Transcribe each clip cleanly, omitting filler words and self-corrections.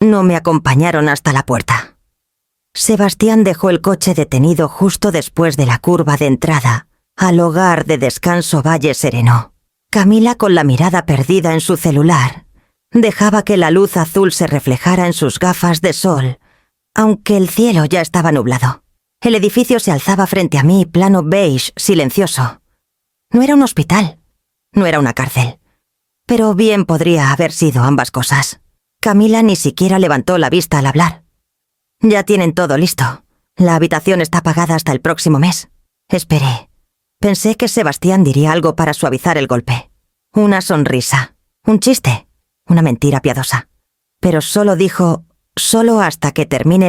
No me acompañaron hasta la puerta. Sebastián dejó el coche detenido justo después de la curva de entrada al hogar de descanso Valle Sereno. Camila, con la mirada perdida en su celular, dejaba que la luz azul se reflejara en sus gafas de sol, aunque el cielo ya estaba nublado. El edificio se alzaba frente a mí, plano beige, silencioso. No era un hospital, no era una cárcel, pero bien podría haber sido ambas cosas. Camila ni siquiera levantó la vista al hablar. Ya tienen todo listo. La habitación está pagada hasta el próximo mes. Esperé. Pensé que Sebastián diría algo para suavizar el golpe. Una sonrisa, un chiste, una mentira piadosa. Pero solo dijo, solo hasta que termine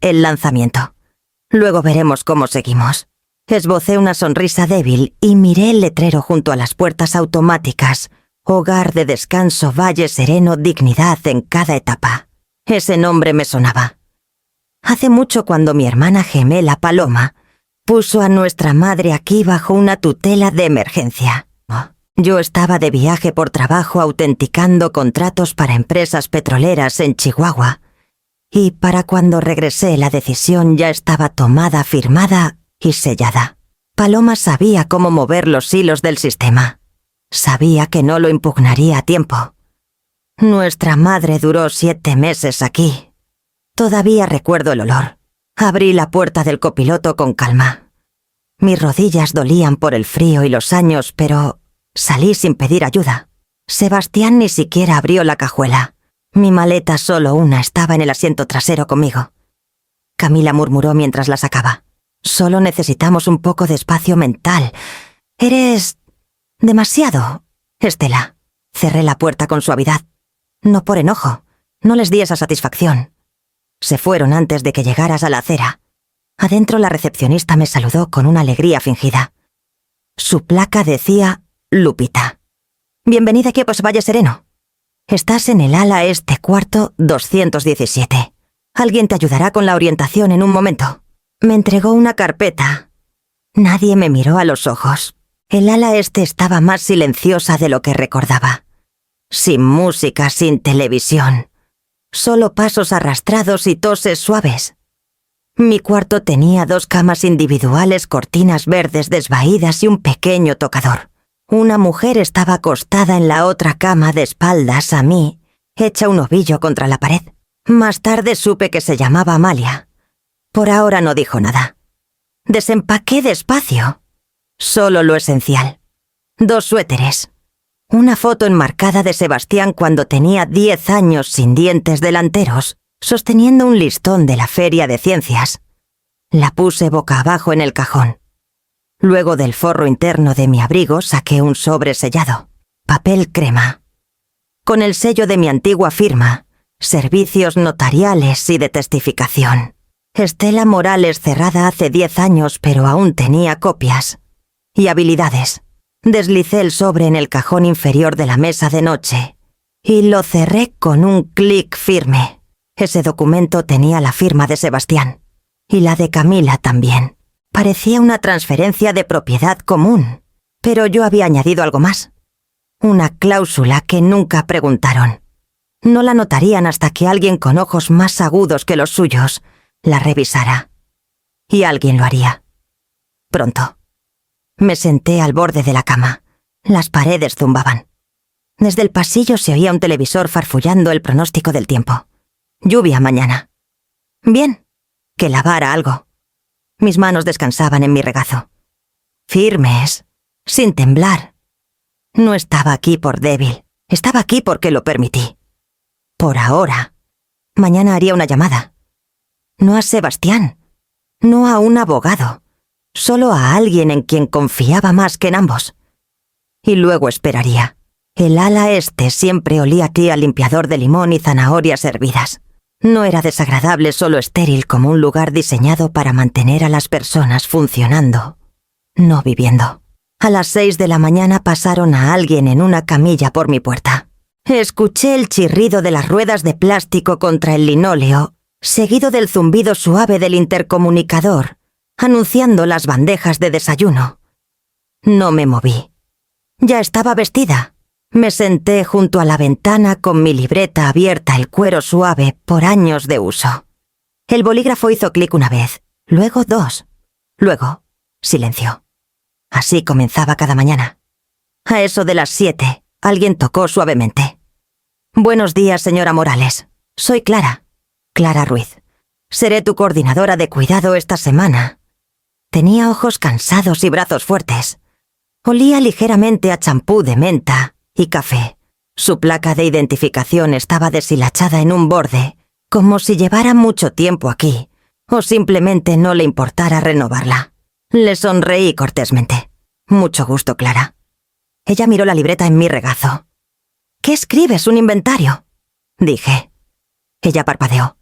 el lanzamiento. Luego veremos cómo seguimos. Esbocé una sonrisa débil y miré el letrero junto a las puertas automáticas. Hogar de descanso Valle Sereno, dignidad en cada etapa. Ese nombre me sonaba. Hace mucho, cuando mi hermana gemela Paloma puso a nuestra madre aquí bajo una tutela de emergencia. Yo estaba de viaje por trabajo autenticando contratos para empresas petroleras en Chihuahua, y para cuando regresé la decisión ya estaba tomada, firmada y sellada. Paloma sabía cómo mover los hilos del sistema. Sabía que no lo impugnaría a tiempo. Nuestra madre duró 7 meses aquí. Todavía recuerdo el olor. Abrí la puerta del copiloto con calma. Mis rodillas dolían por el frío y los años, pero salí sin pedir ayuda. Sebastián ni siquiera abrió la cajuela. Mi maleta, solo una, estaba en el asiento trasero conmigo. Camila murmuró mientras la sacaba. Solo necesitamos un poco de espacio mental. Eres demasiado, Estela. Cerré la puerta con suavidad. No por enojo. No les di esa satisfacción. Se fueron antes de que llegaras a la acera. Adentro, la recepcionista me saludó con una alegría fingida. Su placa decía Lupita. Bienvenida aquí a Valle Sereno. Estás en el ala este, cuarto 217. Alguien te ayudará con la orientación en un momento. Me entregó una carpeta. Nadie me miró a los ojos. El ala este estaba más silenciosa de lo que recordaba. Sin música, sin televisión. Solo pasos arrastrados y toses suaves. Mi cuarto tenía 2 camas individuales, cortinas verdes desvaídas y un pequeño tocador. Una mujer estaba acostada en la otra cama de espaldas a mí, hecha un ovillo contra la pared. Más tarde supe que se llamaba Amalia. Por ahora no dijo nada. Desempaqué despacio. Solo lo esencial. 2 suéteres. Una foto enmarcada de Sebastián cuando tenía 10 años, sin dientes delanteros, sosteniendo un listón de la Feria de Ciencias. La puse boca abajo en el cajón. Luego, del forro interno de mi abrigo, saqué un sobre sellado. Papel crema. Con el sello de mi antigua firma, servicios notariales y de testificación. Estela Morales, cerrada hace 10 años, pero aún tenía copias. Y habilidades. Deslicé el sobre en el cajón inferior de la mesa de noche y lo cerré con un clic firme. Ese documento tenía la firma de Sebastián y la de Camila también. Parecía una transferencia de propiedad común, pero yo había añadido algo más. Una cláusula que nunca preguntaron. No la notarían hasta que alguien con ojos más agudos que los suyos la revisara. Y alguien lo haría. Pronto. Me senté al borde de la cama. Las paredes zumbaban. Desde el pasillo se oía un televisor farfullando el pronóstico del tiempo. Lluvia mañana. Bien, que lavara algo. Mis manos descansaban en mi regazo. Firmes, sin temblar. No estaba aquí por débil. Estaba aquí porque lo permití. Por ahora. Mañana haría una llamada. No a Sebastián. No a un abogado. Solo a alguien en quien confiaba más que en ambos. Y luego esperaría. El ala este siempre olía aquí a limpiador de limón y zanahorias hervidas. No era desagradable, solo estéril, como un lugar diseñado para mantener a las personas funcionando, no viviendo. A las 6 de la mañana pasaron a alguien en una camilla por mi puerta. Escuché el chirrido de las ruedas de plástico contra el linóleo, seguido del zumbido suave del intercomunicador, anunciando las bandejas de desayuno. No me moví. Ya estaba vestida. Me senté junto a la ventana con mi libreta abierta, el cuero suave por años de uso. El bolígrafo hizo clic una vez, luego 2, luego silencio. Así comenzaba cada mañana. A eso de las 7, alguien tocó suavemente. «Buenos días, señora Morales. Soy Clara. Clara Ruiz. Seré tu coordinadora de cuidado esta semana». Tenía ojos cansados y brazos fuertes. Olía ligeramente a champú de menta y café. Su placa de identificación estaba deshilachada en un borde, como si llevara mucho tiempo aquí, o simplemente no le importara renovarla. Le sonreí cortésmente. «Mucho gusto, Clara». Ella miró la libreta en mi regazo. «¿Qué escribes, un inventario?», dije. Ella parpadeó.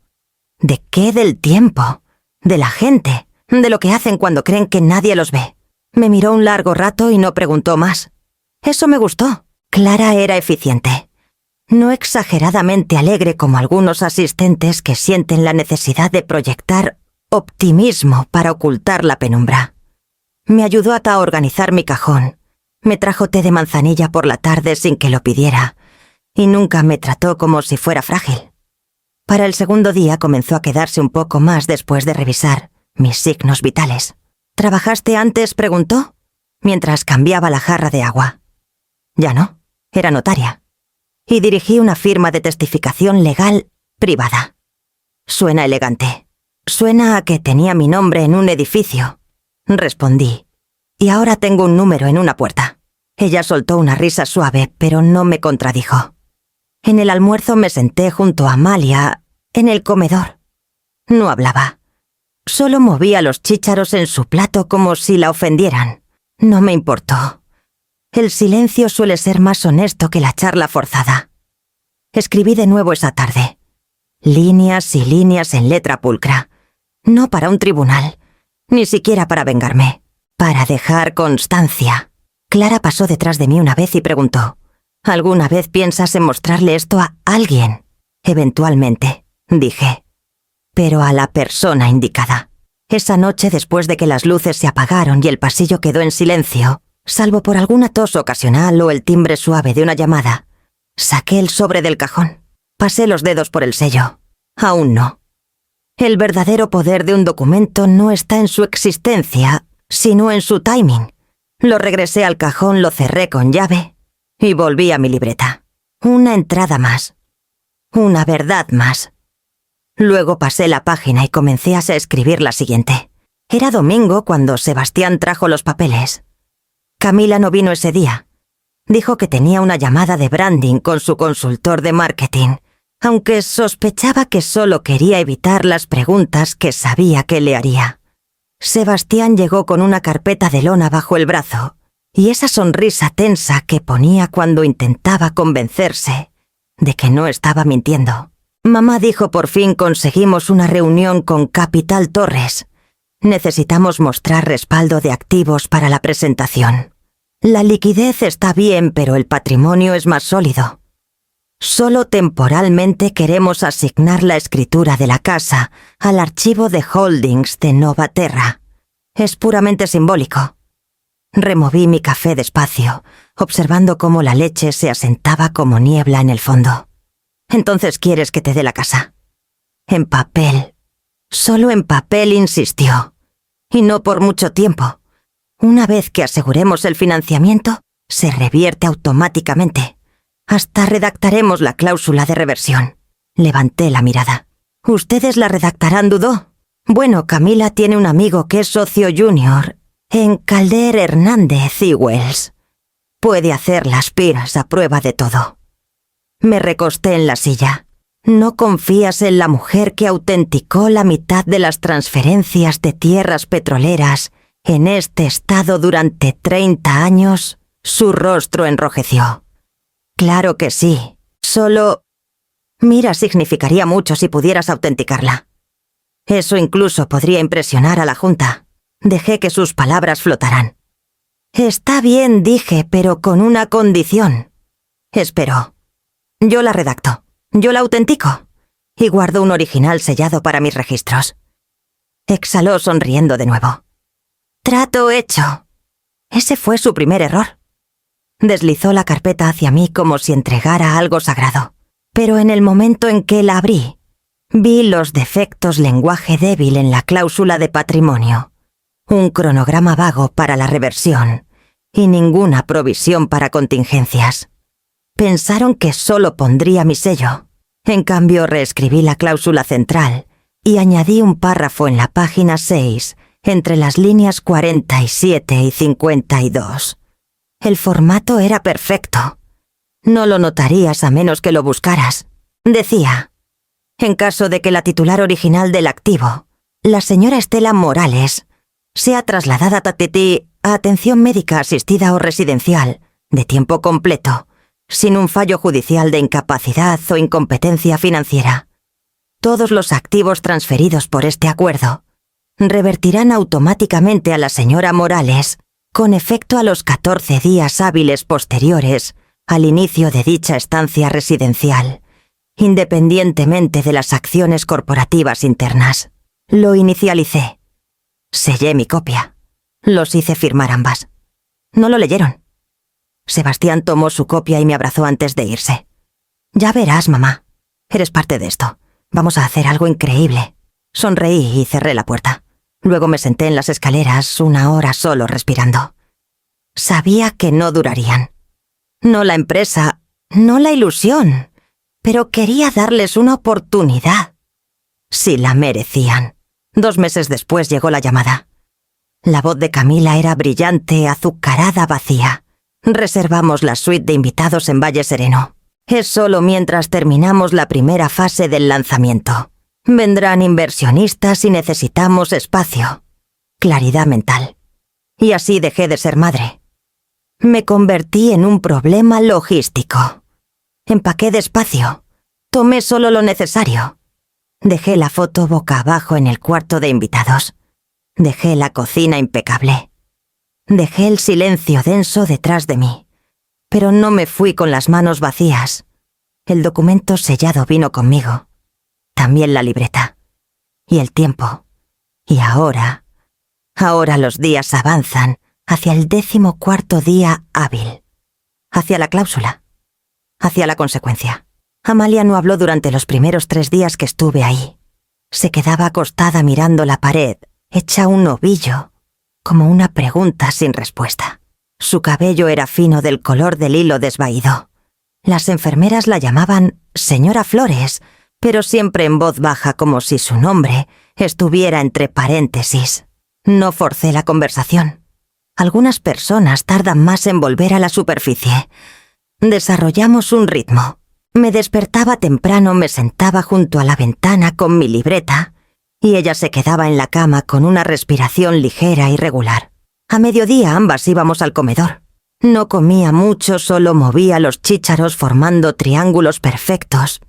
«¿De qué? Del tiempo, de la gente, de lo que hacen cuando creen que nadie los ve». Me miró un largo rato y no preguntó más. Eso me gustó. Clara era eficiente. No exageradamente alegre como algunos asistentes que sienten la necesidad de proyectar optimismo para ocultar la penumbra. Me ayudó a organizar mi cajón. Me trajo té de manzanilla por la tarde sin que lo pidiera, y nunca me trató como si fuera frágil. Para el segundo día comenzó a quedarse un poco más después de revisar mis signos vitales. «¿Trabajaste antes?», preguntó, mientras cambiaba la jarra de agua. Ya no, era notaria. Y dirigí una firma de testificación legal privada. Suena elegante. Suena a que tenía mi nombre en un edificio, respondí. Y ahora tengo un número en una puerta. Ella soltó una risa suave, pero no me contradijo. En el almuerzo me senté junto a Amalia, en el comedor. No hablaba. Solo movía los chícharos en su plato como si la ofendieran. No me importó. El silencio suele ser más honesto que la charla forzada. Escribí de nuevo esa tarde. Líneas y líneas en letra pulcra. No para un tribunal, ni siquiera para vengarme. Para dejar constancia. Clara pasó detrás de mí una vez y preguntó: «¿Alguna vez piensas en mostrarle esto a alguien?». «Eventualmente», dije. Pero a la persona indicada. Esa noche, después de que las luces se apagaron y el pasillo quedó en silencio, salvo por alguna tos ocasional o el timbre suave de una llamada, saqué el sobre del cajón. Pasé los dedos por el sello. Aún no. El verdadero poder de un documento no está en su existencia, sino en su timing. Lo regresé al cajón, lo cerré con llave y volví a mi libreta. Una entrada más. Una verdad más. Luego pasé la página y comencé a escribir la siguiente. Era domingo cuando Sebastián trajo los papeles. Camila no vino ese día. Dijo que tenía una llamada de branding con su consultor de marketing, aunque sospechaba que solo quería evitar las preguntas que sabía que le haría. Sebastián llegó con una carpeta de lona bajo el brazo y esa sonrisa tensa que ponía cuando intentaba convencerse de que no estaba mintiendo. Mamá dijo: «Por fin conseguimos una reunión con Capital Torres. Necesitamos mostrar respaldo de activos para la presentación. La liquidez está bien, pero el patrimonio es más sólido. Solo temporalmente queremos asignar la escritura de la casa al archivo de holdings de Novaterra. Es puramente simbólico». Removí mi café despacio, observando cómo la leche se asentaba como niebla en el fondo. «¿Entonces quieres que te dé la casa?». «En papel. Solo en papel», insistió. «Y no por mucho tiempo. Una vez que aseguremos el financiamiento, se revierte automáticamente. Hasta redactaremos la cláusula de reversión». Levanté la mirada. «¿Ustedes la redactarán?», dudó. «Bueno, Camila tiene un amigo que es socio junior en Calder Hernández y Wells. Puede hacer las piras a prueba de todo». Me recosté en la silla. ¿No confías en la mujer que autenticó la mitad de las transferencias de tierras petroleras en este estado durante 30 años? Su rostro enrojeció. «Claro que sí. Solo... Mira, significaría mucho si pudieras autenticarla. Eso incluso podría impresionar a la Junta». Dejé que sus palabras flotaran. «Está bien», dije, «pero con una condición». Esperó. «Yo la redacto. Yo la autentico. Y guardo un original sellado para mis registros». Exhaló sonriendo de nuevo. «Trato hecho». Ese fue su primer error. Deslizó la carpeta hacia mí como si entregara algo sagrado. Pero en el momento en que la abrí, vi los defectos lenguaje débil en la cláusula de patrimonio, un cronograma vago para la reversión y ninguna provisión para contingencias. Pensaron que solo pondría mi sello. En cambio, reescribí la cláusula central y añadí un párrafo en la página 6 entre las líneas 47 y 52. El formato era perfecto. No lo notarías a menos que lo buscaras. Decía: en caso de que la titular original del activo, la señora Estela Morales, sea trasladada a atención médica asistida o residencial de tiempo completo, sin un fallo judicial de incapacidad o incompetencia financiera, todos los activos transferidos por este acuerdo revertirán automáticamente a la señora Morales con efecto a los 14 días hábiles posteriores al inicio de dicha estancia residencial, independientemente de las acciones corporativas internas. Lo inicialicé. Sellé mi copia. Los hice firmar ambas. No lo leyeron. Sebastián tomó su copia y me abrazó antes de irse. Ya verás, mamá. Eres parte de esto. Vamos a hacer algo increíble. Sonreí y cerré la puerta. Luego me senté en las escaleras 1 hora solo respirando. Sabía que no durarían. No la empresa, no la ilusión, pero quería darles una oportunidad. Si la merecían. 2 meses después llegó la llamada. La voz de Camila era brillante, azucarada, vacía. Reservamos la suite de invitados en Valle Sereno. Es solo mientras terminamos la primera fase del lanzamiento. Vendrán inversionistas y necesitamos espacio. Claridad mental. Y así dejé de ser madre. Me convertí en un problema logístico. Empaqué despacio. Tomé solo lo necesario. Dejé la foto boca abajo en el cuarto de invitados. Dejé la cocina impecable. Dejé el silencio denso detrás de mí. Pero no me fui con las manos vacías. El documento sellado vino conmigo. También la libreta. Y el tiempo. Y ahora los días avanzan hacia el 14º día hábil. Hacia la cláusula. Hacia la consecuencia. Amalia no habló durante los primeros 3 días que estuve ahí. Se quedaba acostada mirando la pared, hecha un ovillo, como una pregunta sin respuesta. Su cabello era fino del color del hilo desvaído. Las enfermeras la llamaban señora Flores, pero siempre en voz baja como si su nombre estuviera entre paréntesis. No forcé la conversación. Algunas personas tardan más en volver a la superficie. Desarrollamos un ritmo. Me despertaba temprano, me sentaba junto a la ventana con mi libreta y ella se quedaba en la cama con una respiración ligera y regular. A mediodía ambas íbamos al comedor. No comía mucho, solo movía los chícharos formando triángulos perfectos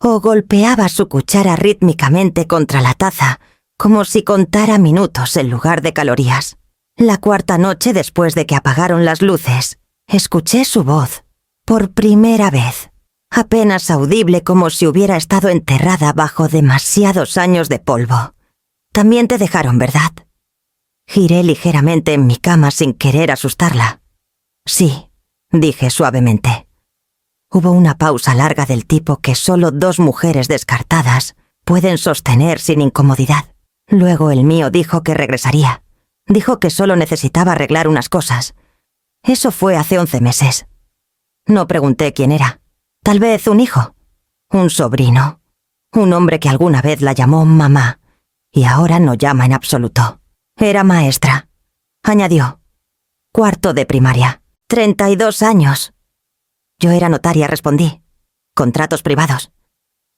o golpeaba su cuchara rítmicamente contra la taza como si contara minutos en lugar de calorías. La 4ª noche después de que apagaron las luces, escuché su voz, por primera vez. Apenas audible como si hubiera estado enterrada bajo demasiados años de polvo. También te dejaron, ¿verdad? Giré ligeramente en mi cama sin querer asustarla. Sí, dije suavemente. Hubo una pausa larga del tipo que solo 2 mujeres descartadas pueden sostener sin incomodidad. Luego el mío dijo que regresaría. Dijo que solo necesitaba arreglar unas cosas. Eso fue hace 11 meses. No pregunté quién era. Tal vez un hijo, un sobrino, un hombre que alguna vez la llamó mamá y ahora no llama en absoluto. Era maestra, añadió. 4º de primaria, 32 años. Yo era notaria, respondí. Contratos privados,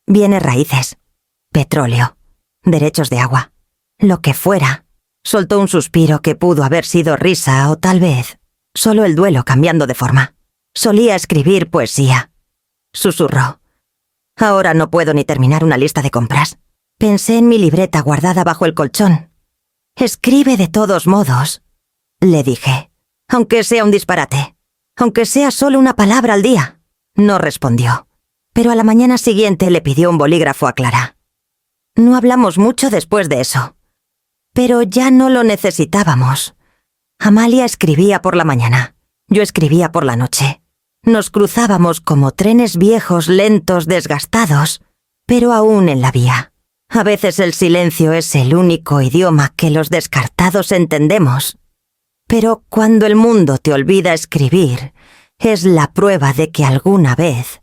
bienes raíces, petróleo, derechos de agua, lo que fuera. Soltó un suspiro que pudo haber sido risa o tal vez solo el duelo cambiando de forma. Solía escribir poesía. Susurró. Ahora no puedo ni terminar una lista de compras. Pensé en mi libreta guardada bajo el colchón. Escribe de todos modos, le dije, aunque sea un disparate, aunque sea solo una palabra al día. No respondió, pero a la mañana siguiente le pidió un bolígrafo a Clara. No hablamos mucho después de eso, pero ya no lo necesitábamos. Amalia escribía por la mañana. Yo escribía por la noche. Nos cruzábamos como trenes viejos, lentos, desgastados, pero aún en la vía. A veces el silencio es el único idioma que los descartados entendemos. Pero cuando el mundo te olvida escribir, es la prueba de que alguna vez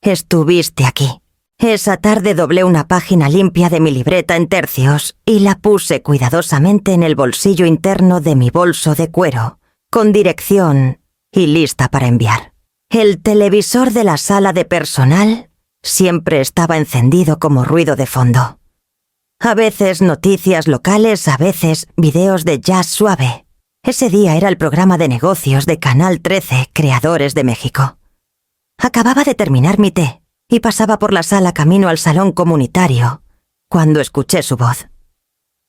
estuviste aquí. Esa tarde doblé una página limpia de mi libreta en tercios y la puse cuidadosamente en el bolsillo interno de mi bolso de cuero, con dirección y lista para enviar. El televisor de la sala de personal siempre estaba encendido como ruido de fondo. A veces noticias locales, a veces videos de jazz suave. Ese día era el programa de negocios de Canal 13, Creadores de México. Acababa de terminar mi té y pasaba por la sala camino al salón comunitario cuando escuché su voz.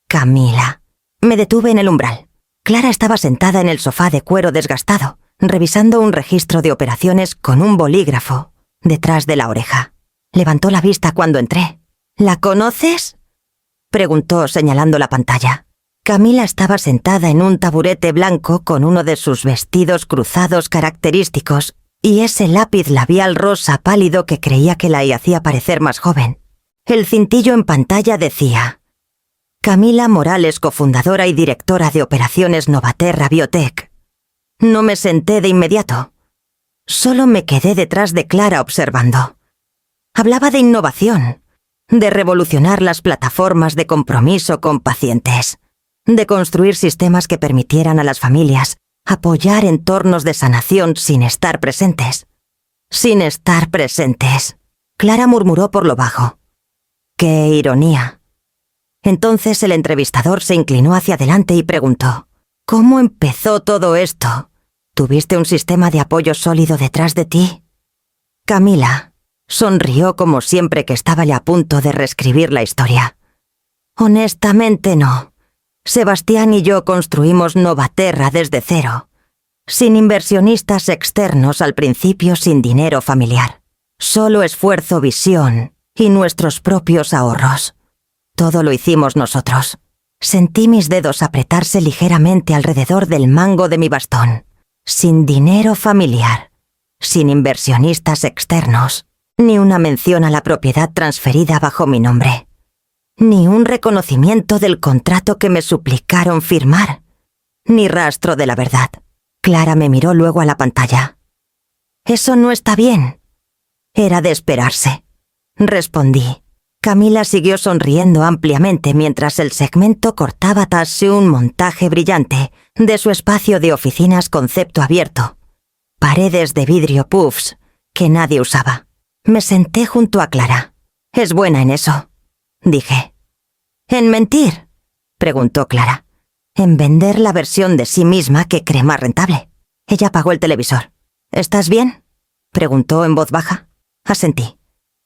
Camila. Me detuve en el umbral. Clara estaba sentada en el sofá de cuero desgastado, revisando un registro de operaciones con un bolígrafo detrás de la oreja. Levantó la vista cuando entré. ¿La conoces?, preguntó señalando la pantalla. Camila estaba sentada en un taburete blanco con uno de sus vestidos cruzados característicos y ese lápiz labial rosa pálido que creía que la hacía parecer más joven. El cintillo en pantalla decía: Camila Morales, cofundadora y directora de operaciones Novaterra Biotech. No me senté de inmediato. Solo me quedé detrás de Clara observando. Hablaba de innovación, de revolucionar las plataformas de compromiso con pacientes, de construir sistemas que permitieran a las familias apoyar entornos de sanación sin estar presentes. Sin estar presentes. Clara murmuró por lo bajo. ¡Qué ironía! Entonces el entrevistador se inclinó hacia adelante y preguntó: ¿Cómo empezó todo esto? ¿Tuviste un sistema de apoyo sólido detrás de ti? Camila sonrió como siempre que estaba ya a punto de reescribir la historia. Honestamente no. Sebastián y yo construimos Novaterra desde cero, sin inversionistas externos al principio, sin dinero familiar. Solo esfuerzo, visión y nuestros propios ahorros. Todo lo hicimos nosotros. Sentí mis dedos apretarse ligeramente alrededor del mango de mi bastón. Sin dinero familiar, sin inversionistas externos, ni una mención a la propiedad transferida bajo mi nombre. Ni un reconocimiento del contrato que me suplicaron firmar, ni rastro de la verdad. Clara me miró luego a la pantalla. «Eso no está bien». «Era de esperarse», respondí. Camila siguió sonriendo ampliamente mientras el segmento cortaba casi un montaje brillante de su espacio de oficinas concepto abierto. Paredes de vidrio puffs que nadie usaba. Me senté junto a Clara. «Es buena en eso», dije. «¿En mentir?», preguntó Clara. «En vender la versión de sí misma que cree más rentable». Ella apagó el televisor. «¿Estás bien?», preguntó en voz baja. Asentí.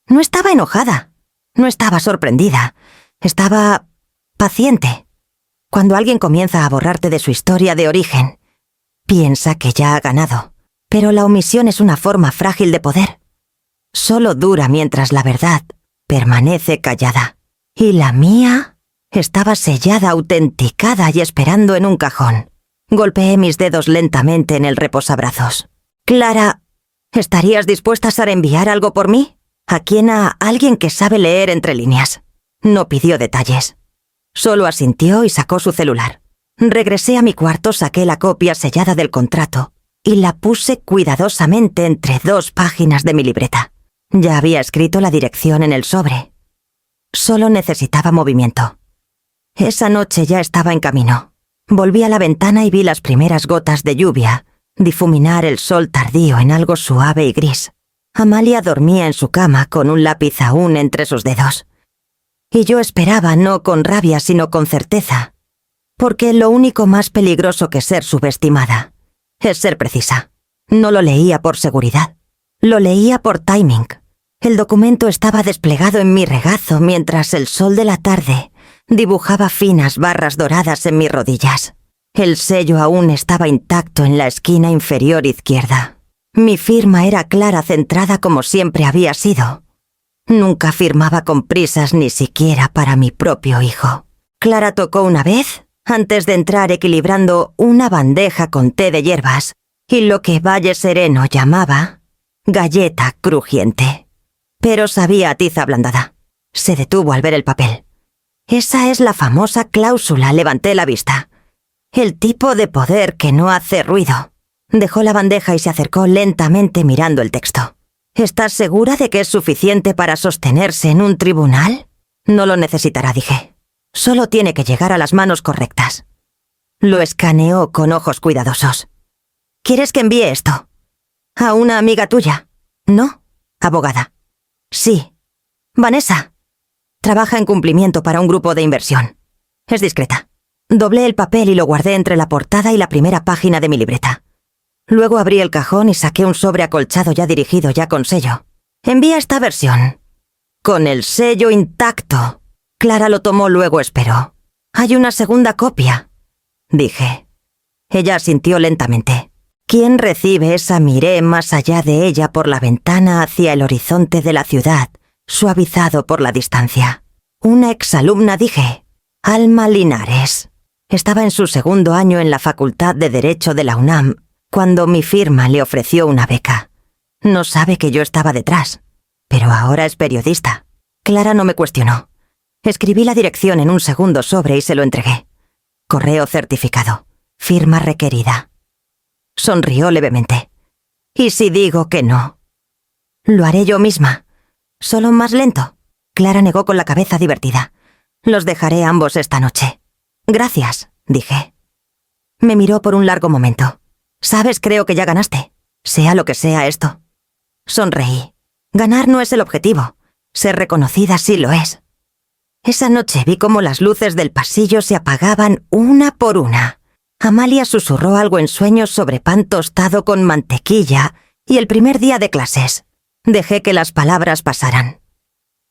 No estaba enojada. No estaba sorprendida. Estaba paciente. Cuando alguien comienza a borrarte de su historia de origen, piensa que ya ha ganado. Pero la omisión es una forma frágil de poder. Solo dura mientras la verdad permanece callada. Y la mía estaba sellada, autenticada y esperando en un cajón. Golpeé mis dedos lentamente en el reposabrazos. «Clara, ¿estarías dispuesta a enviar algo por mí? ¿A quién? A alguien que sabe leer entre líneas». No pidió detalles. Solo asintió y sacó su celular. Regresé a mi cuarto, saqué la copia sellada del contrato y la puse cuidadosamente entre 2 páginas de mi libreta. Ya había escrito la dirección en el sobre. Solo necesitaba movimiento. Esa noche ya estaba en camino. Volví a la ventana y vi las primeras gotas de lluvia difuminar el sol tardío en algo suave y gris. Amalia dormía en su cama con un lápiz aún entre sus dedos. Y yo esperaba, no con rabia sino con certeza, porque lo único más peligroso que ser subestimada es ser precisa. No lo leía por seguridad, lo leía por timing. El documento estaba desplegado en mi regazo mientras el sol de la tarde dibujaba finas barras doradas en mis rodillas. El sello aún estaba intacto en la esquina inferior izquierda. Mi firma era clara, centrada como siempre había sido. Nunca firmaba con prisas, ni siquiera para mi propio hijo. Clara tocó una vez, antes de entrar equilibrando una bandeja con té de hierbas, y lo que Valle Sereno llamaba galleta crujiente. Pero sabía a tiza ablandada. Se detuvo al ver el papel. Esa es la famosa cláusula, levanté la vista. El tipo de poder que no hace ruido. Dejó la bandeja y se acercó lentamente mirando el texto. ¿Estás segura de que es suficiente para sostenerse en un tribunal? No lo necesitará, dije. Solo tiene que llegar a las manos correctas. Lo escaneó con ojos cuidadosos. ¿Quieres que envíe esto? ¿A una amiga tuya? No, abogada. Sí. Vanessa. Trabaja en cumplimiento para un grupo de inversión. Es discreta. Doblé el papel y lo guardé entre la portada y la primera página de mi libreta. Luego abrí el cajón y saqué un sobre acolchado ya dirigido, ya con sello. Envía esta versión. Con el sello intacto. Clara lo tomó, luego esperó. Hay una segunda copia, dije. Ella asintió lentamente. ¿Quién recibe esa? Miré más allá de ella por la ventana hacia el horizonte de la ciudad, suavizado por la distancia. Una exalumna, dije. Alma Linares. Estaba en su segundo año en la Facultad de Derecho de la UNAM, cuando mi firma le ofreció una beca. No sabe que yo estaba detrás, pero ahora es periodista. Clara no me cuestionó. Escribí la dirección en un segundo sobre y se lo entregué. Correo certificado. Firma requerida. Sonrió levemente. ¿Y si digo que no? Lo haré yo misma. Solo más lento. Clara negó con la cabeza divertida. Los dejaré ambos esta noche. Gracias, dije. Me miró por un largo momento. Sabes, creo que ya ganaste. Sea lo que sea esto. Sonreí. Ganar no es el objetivo. Ser reconocida sí lo es. Esa noche vi cómo las luces del pasillo se apagaban una por una. Amalia susurró algo en sueños sobre pan tostado con mantequilla y el primer día de clases. Dejé que las palabras pasaran.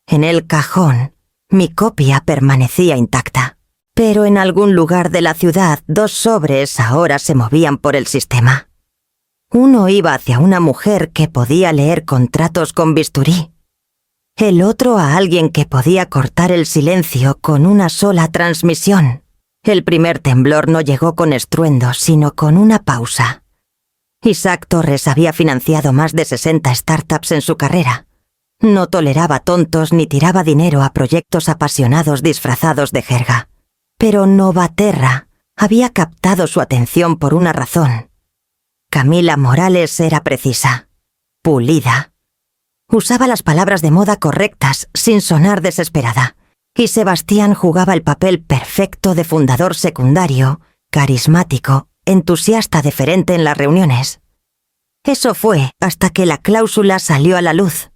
En el cajón, mi copia permanecía intacta. Pero en algún lugar de la ciudad, 2 sobres ahora se movían por el sistema. Uno iba hacia una mujer que podía leer contratos con bisturí. El otro a alguien que podía cortar el silencio con una sola transmisión. El primer temblor no llegó con estruendo, sino con una pausa. Isaac Torres había financiado más de 60 startups en su carrera. No toleraba tontos ni tiraba dinero a proyectos apasionados disfrazados de jerga. Pero Novaterra había captado su atención por una razón. Camila Morales era precisa, pulida. Usaba las palabras de moda correctas sin sonar desesperada. Y Sebastián jugaba el papel perfecto de fundador secundario, carismático, entusiasta deferente en las reuniones. Eso fue hasta que la cláusula salió a la luz.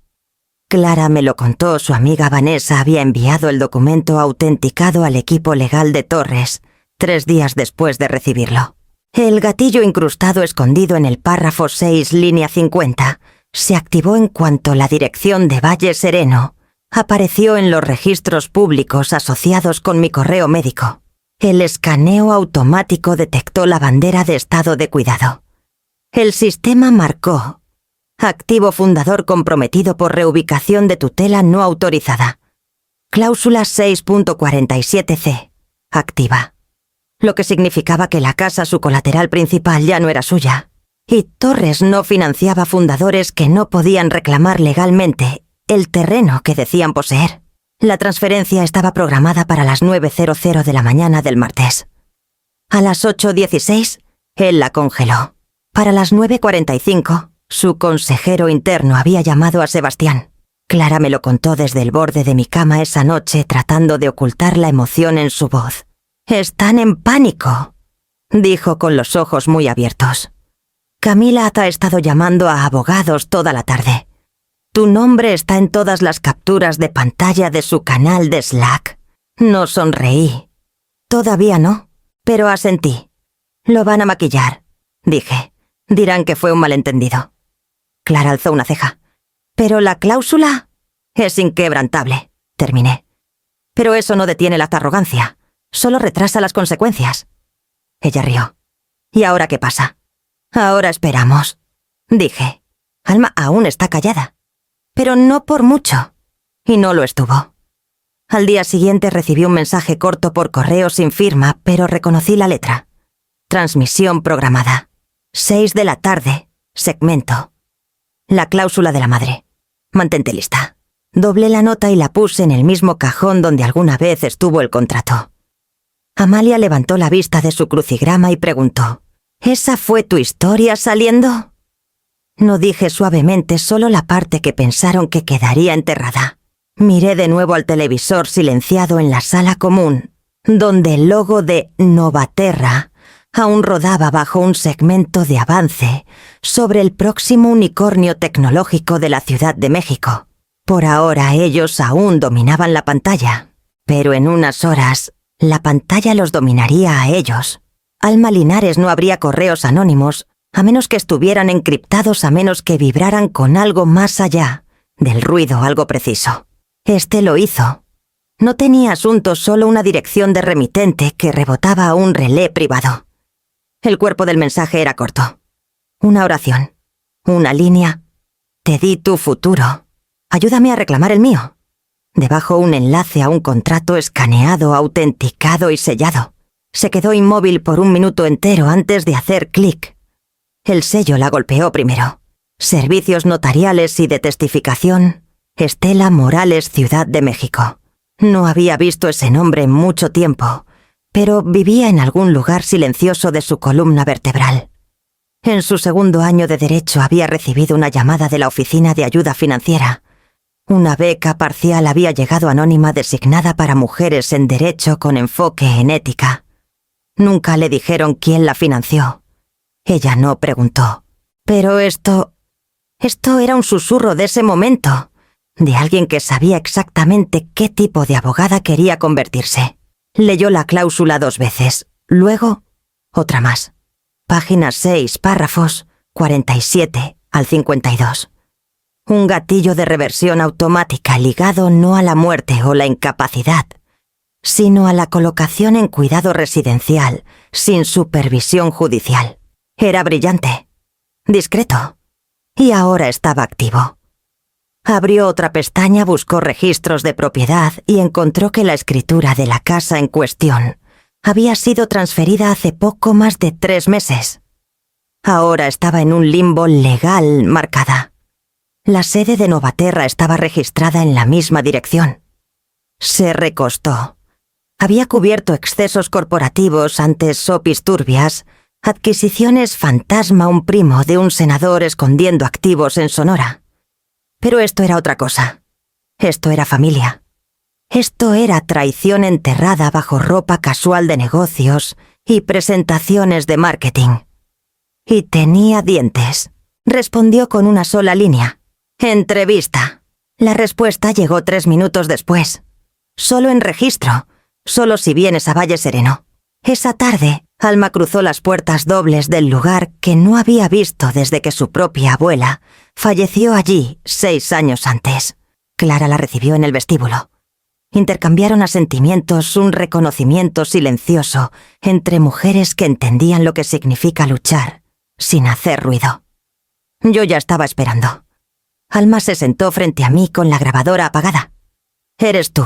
Clara me lo contó, su amiga Vanessa había enviado el documento autenticado al equipo legal de Torres, 3 días después de recibirlo. El gatillo incrustado escondido en el párrafo 6, línea 50, se activó en cuanto la dirección de Valle Sereno apareció en los registros públicos asociados con mi correo médico. El escaneo automático detectó la bandera de estado de cuidado. El sistema marcó: activo fundador comprometido por reubicación de tutela no autorizada. Cláusula 6.47c. Activa. Lo que significaba que la casa, su colateral principal, ya no era suya. Y Torres no financiaba fundadores que no podían reclamar legalmente el terreno que decían poseer. La transferencia estaba programada para las 9:00 de la mañana del martes. A las 8:16, él la congeló. Para las 9:45, su consejero interno había llamado a Sebastián. Clara me lo contó desde el borde de mi cama esa noche, tratando de ocultar la emoción en su voz. «Están en pánico», dijo con los ojos muy abiertos. «Camila ha estado llamando a abogados toda la tarde. Tu nombre está en todas las capturas de pantalla de su canal de Slack». No sonreí. Todavía no, pero asentí. «Lo van a maquillar», dije. «Dirán que fue un malentendido». Clara alzó una ceja. «Pero la cláusula es inquebrantable», terminé. «Pero eso no detiene la arrogancia, solo retrasa las consecuencias». Ella rió. «¿Y ahora qué pasa?» «Ahora esperamos», dije. Alma aún está callada. Pero no por mucho. Y no lo estuvo. Al día siguiente recibí un mensaje corto por correo sin firma, pero reconocí la letra. Transmisión programada. 6 de la tarde, segmento. La cláusula de la madre. Mantente lista. Doblé la nota y la puse en el mismo cajón donde alguna vez estuvo el contrato. Amalia levantó la vista de su crucigrama y preguntó: ¿Esa fue tu historia saliendo? No dije suavemente solo la parte que pensaron que quedaría enterrada. Miré de nuevo al televisor silenciado en la sala común, donde el logo de Novaterra aún rodaba bajo un segmento de avance sobre el próximo unicornio tecnológico de la Ciudad de México. Por ahora ellos aún dominaban la pantalla, pero en unas horas la pantalla los dominaría a ellos. Alma Linares no abría correos anónimos a menos que estuvieran encriptados, a menos que vibraran con algo más allá del ruido algo preciso. Este lo hizo. No tenía asunto, solo una dirección de remitente que rebotaba a un relé privado. El cuerpo del mensaje era corto. Una oración. Una línea. Te di tu futuro. Ayúdame a reclamar el mío. Debajo un enlace a un contrato escaneado, autenticado y sellado. Se quedó inmóvil por un minuto entero antes de hacer clic. El sello la golpeó primero. Servicios notariales y de testificación. Estela Morales, Ciudad de México. No había visto ese nombre en mucho tiempo, pero vivía en algún lugar silencioso de su columna vertebral. En su segundo año de Derecho había recibido una llamada de la Oficina de Ayuda Financiera. Una beca parcial había llegado anónima designada para mujeres en Derecho con enfoque en ética. Nunca le dijeron quién la financió. Ella no preguntó. Pero esto era un susurro de ese momento, de alguien que sabía exactamente qué tipo de abogada quería convertirse. Leyó la cláusula 2 veces, luego otra más. Página 6, párrafos 47 al 52. Un gatillo de reversión automática ligado no a la muerte o la incapacidad, sino a la colocación en cuidado residencial sin supervisión judicial. Era brillante, discreto, y ahora estaba activo. Abrió otra pestaña, buscó registros de propiedad y encontró que la escritura de la casa en cuestión había sido transferida hace poco más de 3 meses. Ahora estaba en un limbo legal marcada. La sede de Novaterra estaba registrada en la misma dirección. Se recostó. Había cubierto excesos corporativos antes sopis turbias, adquisiciones fantasma, un primo de un senador escondiendo activos en Sonora. Pero esto era otra cosa. Esto era familia. Esto era traición enterrada bajo ropa casual de negocios y presentaciones de marketing. Y tenía dientes. Respondió con una sola línea. Entrevista. La respuesta llegó 3 minutos después. Solo en registro. Solo si vienes a Valle Sereno. Esa tarde, Alma cruzó las puertas dobles del lugar que no había visto desde que su propia abuela falleció allí 6 años antes. Clara la recibió en el vestíbulo. Intercambiaron asentimientos, un reconocimiento silencioso entre mujeres que entendían lo que significa luchar, sin hacer ruido. Yo ya estaba esperando. Alma se sentó frente a mí con la grabadora apagada. «Eres tú»,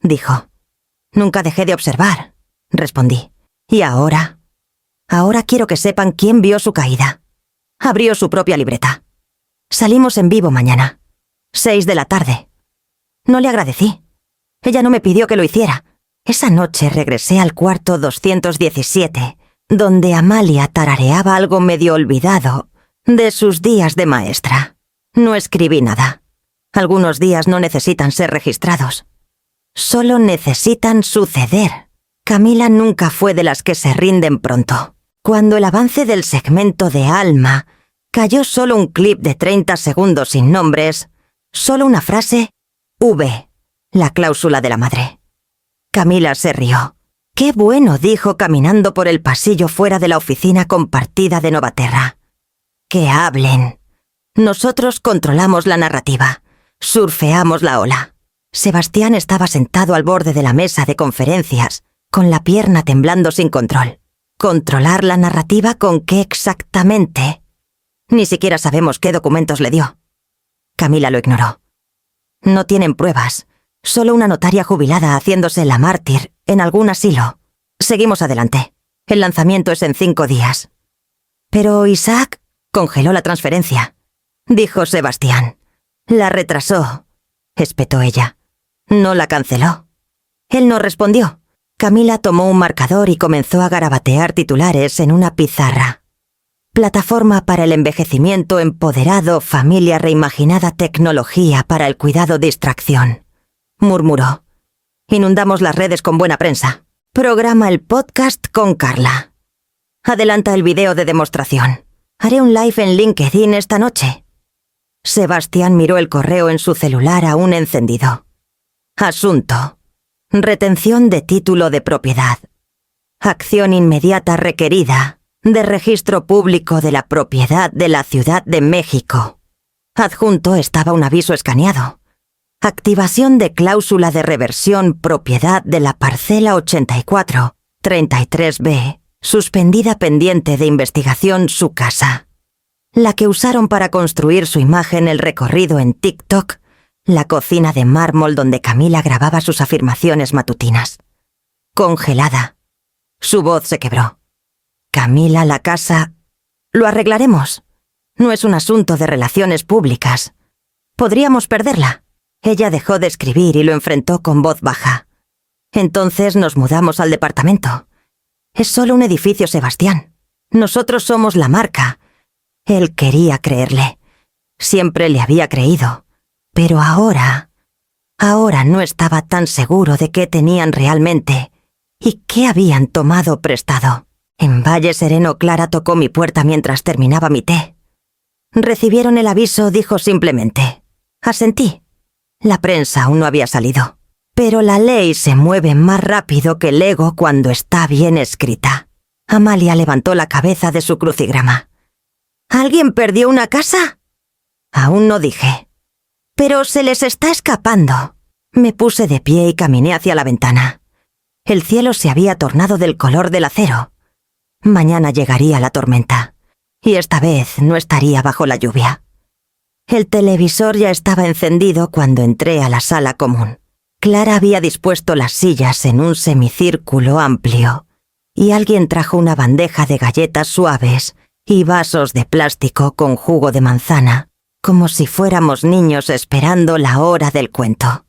dijo. «Nunca dejé de observar», respondí. «¿Y ahora?» «Ahora quiero que sepan quién vio su caída». Abrió su propia libreta. «Salimos en vivo mañana. 6 de la tarde». No le agradecí. Ella no me pidió que lo hiciera. Esa noche regresé al cuarto 217, donde Amalia tarareaba algo medio olvidado de sus días de maestra. No escribí nada. Algunos días no necesitan ser registrados. Solo necesitan suceder. Camila nunca fue de las que se rinden pronto. Cuando el avance del segmento de Alma cayó solo un clip de 30 segundos sin nombres, solo una frase, V, la cláusula de la madre. Camila se rió. «Qué bueno», dijo caminando por el pasillo fuera de la oficina compartida de Novaterra. «Que hablen. Nosotros controlamos la narrativa. Surfeamos la ola». Sebastián estaba sentado al borde de la mesa de conferencias, con la pierna temblando sin control. ¿Controlar la narrativa con qué exactamente? Ni siquiera sabemos qué documentos le dio. Camila lo ignoró. No tienen pruebas. Solo una notaria jubilada haciéndose la mártir en algún asilo. Seguimos adelante. El lanzamiento es en 5 días. Pero Isaac congeló la transferencia, dijo Sebastián. La retrasó, espetó ella. No la canceló. Él no respondió. Camila tomó un marcador y comenzó a garabatear titulares en una pizarra. Plataforma para el envejecimiento empoderado, familia reimaginada, tecnología para el cuidado distracción, murmuró. Inundamos las redes con buena prensa. Programa el podcast con Carla. Adelanta el video de demostración. Haré un live en LinkedIn esta noche. Sebastián miró el correo en su celular aún encendido. Asunto. Retención de título de propiedad. Acción inmediata requerida de registro público de la propiedad de la Ciudad de México. Adjunto estaba un aviso escaneado. Activación de cláusula de reversión propiedad de la parcela 84, 33B, suspendida pendiente de investigación su casa. La que usaron para construir su imagen el recorrido en TikTok, la cocina de mármol donde Camila grababa sus afirmaciones matutinas. Congelada. Su voz se quebró. Camila, la casa... Lo arreglaremos. No es un asunto de relaciones públicas. Podríamos perderla. Ella dejó de escribir y lo enfrentó con voz baja. Entonces nos mudamos al departamento. Es solo un edificio, Sebastián. Nosotros somos la marca. Él quería creerle. Siempre le había creído. Pero ahora no estaba tan seguro de qué tenían realmente y qué habían tomado prestado. En Valle Sereno, Clara tocó mi puerta mientras terminaba mi té. Recibieron el aviso, dijo simplemente. Asentí. La prensa aún no había salido. Pero la ley se mueve más rápido que el ego cuando está bien escrita. Amalia levantó la cabeza de su crucigrama. ¿Alguien perdió una casa? Aún no dije. Pero se les está escapando. Me puse de pie y caminé hacia la ventana. El cielo se había tornado del color del acero. Mañana llegaría la tormenta. Y esta vez no estaría bajo la lluvia. El televisor ya estaba encendido cuando entré a la sala común. Clara había dispuesto las sillas en un semicírculo amplio, y alguien trajo una bandeja de galletas suaves y vasos de plástico con jugo de manzana, como si fuéramos niños esperando la hora del cuento.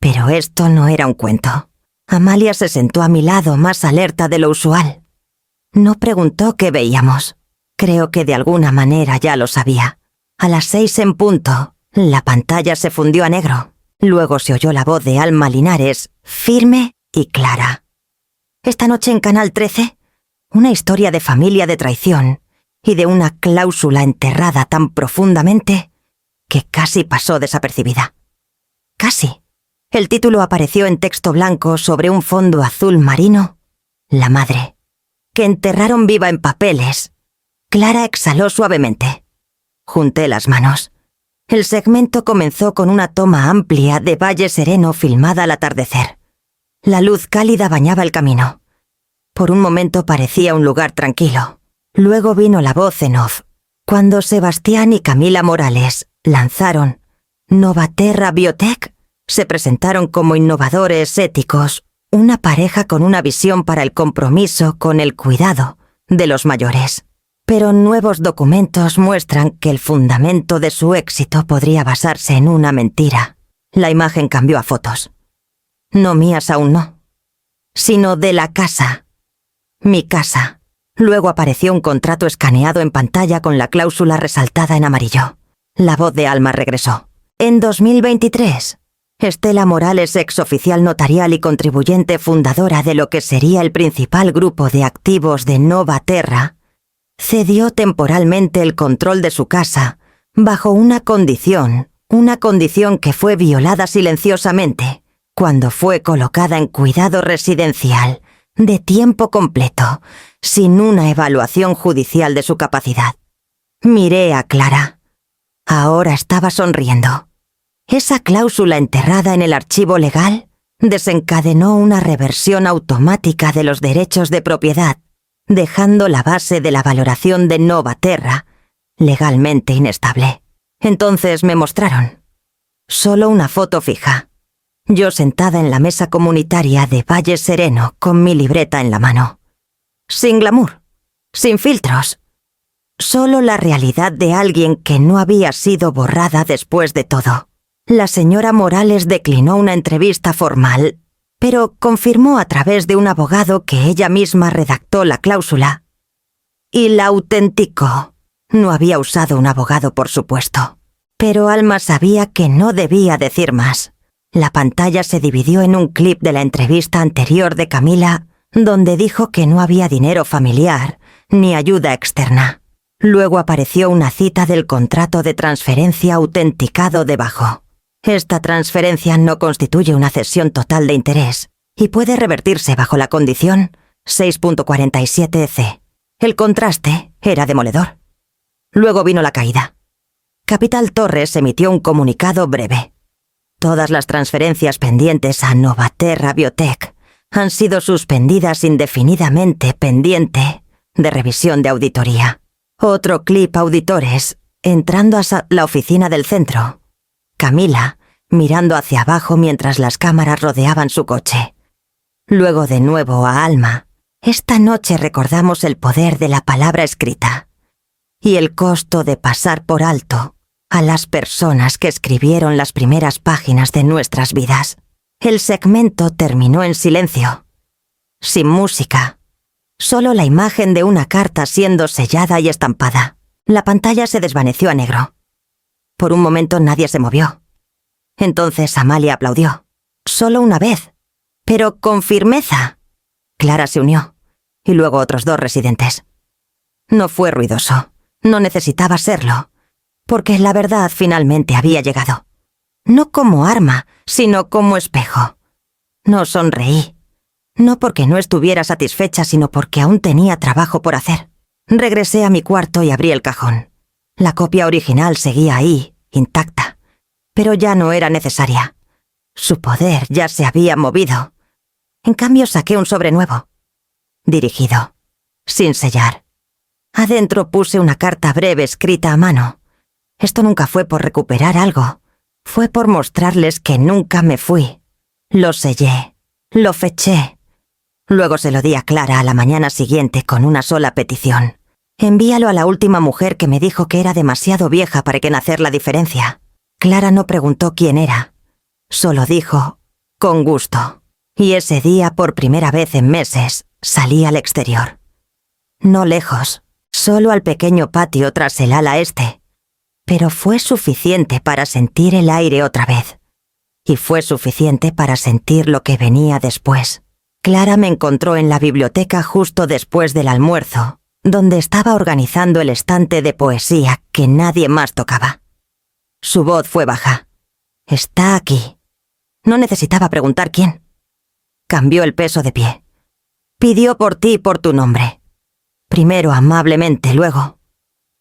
Pero esto no era un cuento. Amalia se sentó a mi lado más alerta de lo usual. No preguntó qué veíamos. Creo que de alguna manera ya lo sabía. A las 6 en punto, la pantalla se fundió a negro. Luego se oyó la voz de Alma Linares, firme y clara. Esta noche en Canal 13, una historia de familia de traición y de una cláusula enterrada tan profundamente que casi pasó desapercibida. Casi. El título apareció en texto blanco sobre un fondo azul marino. La madre. Que enterraron viva en papeles. Clara exhaló suavemente. Junté las manos. El segmento comenzó con una toma amplia de Valle Sereno filmada al atardecer. La luz cálida bañaba el camino. Por un momento parecía un lugar tranquilo. Luego vino la voz en off, cuando Sebastián y Camila Morales lanzaron Novaterra Biotech, se presentaron como innovadores éticos, una pareja con una visión para el compromiso con el cuidado de los mayores. Pero nuevos documentos muestran que el fundamento de su éxito podría basarse en una mentira. La imagen cambió a fotos. No mías aún no, sino de la casa. Mi casa. Luego apareció un contrato escaneado en pantalla con la cláusula resaltada en amarillo. La voz de Alma regresó. En 2023, Estela Morales, exoficial notarial y contribuyente fundadora de lo que sería el principal grupo de activos de Novaterra, cedió temporalmente el control de su casa bajo una condición que fue violada silenciosamente cuando fue colocada en cuidado residencial de tiempo completo, sin una evaluación judicial de su capacidad. Miré a Clara. Ahora estaba sonriendo. Esa cláusula enterrada en el archivo legal desencadenó una reversión automática de los derechos de propiedad, dejando la base de la valoración de Novaterra legalmente inestable. Entonces me mostraron solo una foto fija. Yo sentada en la mesa comunitaria de Valle Sereno con mi libreta en la mano. Sin glamour, sin filtros, Solo la realidad de alguien que no había sido borrada después de todo. La señora Morales declinó una entrevista formal, pero confirmó a través de un abogado que ella misma redactó la cláusula. Y la autenticó. No había usado un abogado, por supuesto. Pero Alma sabía que no debía decir más. La pantalla se dividió en un clip de la entrevista anterior de Camila, donde dijo que no había dinero familiar ni ayuda externa. Luego apareció una cita del contrato de transferencia autenticado debajo. Esta transferencia no constituye una cesión total de interés y puede revertirse bajo la condición 6.47c. El contraste era demoledor. Luego vino la caída. Capital Torres emitió un comunicado breve. Todas las transferencias pendientes a Novaterra Biotech han sido suspendidas indefinidamente pendiente de revisión de auditoría. Otro clip auditores entrando a la oficina del centro. Camila mirando hacia abajo mientras las cámaras rodeaban su coche. Luego de nuevo a Alma. Esta noche recordamos el poder de la palabra escrita y el costo de pasar por alto a las personas que escribieron las primeras páginas de nuestras vidas. El segmento terminó en silencio, sin música, solo la imagen de una carta siendo sellada y estampada. La pantalla se desvaneció a negro. Por un momento nadie se movió. Entonces Amalia aplaudió, solo una vez, pero con firmeza. Clara se unió, y luego otros 2 residentes. No fue ruidoso, no necesitaba serlo, porque la verdad finalmente había llegado. No como arma, sino como espejo. No sonreí, no porque no estuviera satisfecha, sino porque aún tenía trabajo por hacer. Regresé a mi cuarto y abrí el cajón. La copia original seguía ahí, intacta, pero ya no era necesaria. Su poder ya se había movido. En cambio saqué un sobre nuevo, dirigido, sin sellar. Adentro puse una carta breve escrita a mano. Esto nunca fue por recuperar algo. Fue por mostrarles que nunca me fui. Lo sellé, lo feché. Luego se lo di a Clara a la mañana siguiente con una sola petición. Envíalo a la última mujer que me dijo que era demasiado vieja para que hacer la diferencia. Clara no preguntó quién era. Solo dijo, con gusto. Y ese día, por primera vez en meses, salí al exterior. No lejos, solo al pequeño patio tras el ala este. Pero fue suficiente para sentir el aire otra vez. Y fue suficiente para sentir lo que venía después. Clara me encontró en la biblioteca justo después del almuerzo, donde estaba organizando el estante de poesía que nadie más tocaba. Su voz fue baja. Está aquí. No necesitaba preguntar quién. Cambió el peso de pie. Pidió por ti y por tu nombre. Primero amablemente, luego.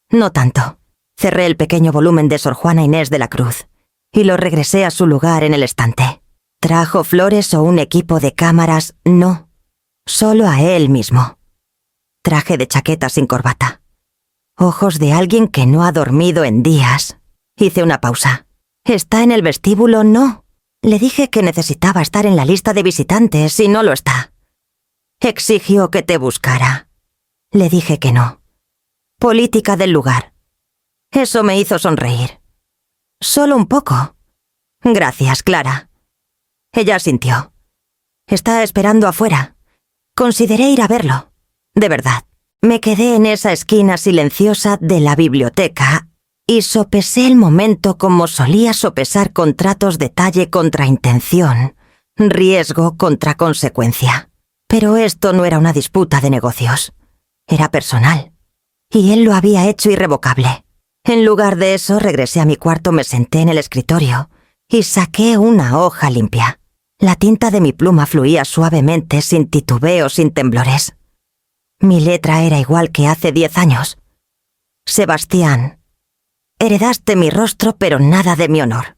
No tanto. Cerré el pequeño volumen de Sor Juana Inés de la Cruz y lo regresé a su lugar en el estante. ¿Trajo flores o un equipo de cámaras? No. Solo a él mismo. Traje de chaqueta sin corbata. Ojos de alguien que no ha dormido en días. Hice una pausa. ¿Está en el vestíbulo? No. Le dije que necesitaba estar en la lista de visitantes y no lo está. Exigió que te buscara. Le dije que no. Política del lugar. Eso me hizo sonreír. Solo un poco. Gracias, Clara. Ella asintió. Está esperando afuera. Consideré ir a verlo. De verdad. Me quedé en esa esquina silenciosa de la biblioteca y sopesé el momento como solía sopesar contratos detalle contra intención, riesgo contra consecuencia. Pero esto no era una disputa de negocios. Era personal. Y él lo había hecho irrevocable. En lugar de eso, regresé a mi cuarto, me senté en el escritorio y saqué una hoja limpia. La tinta de mi pluma fluía suavemente, sin titubeos, sin temblores. Mi letra era igual que hace 10 años. Sebastián, heredaste mi rostro, pero nada de mi honor.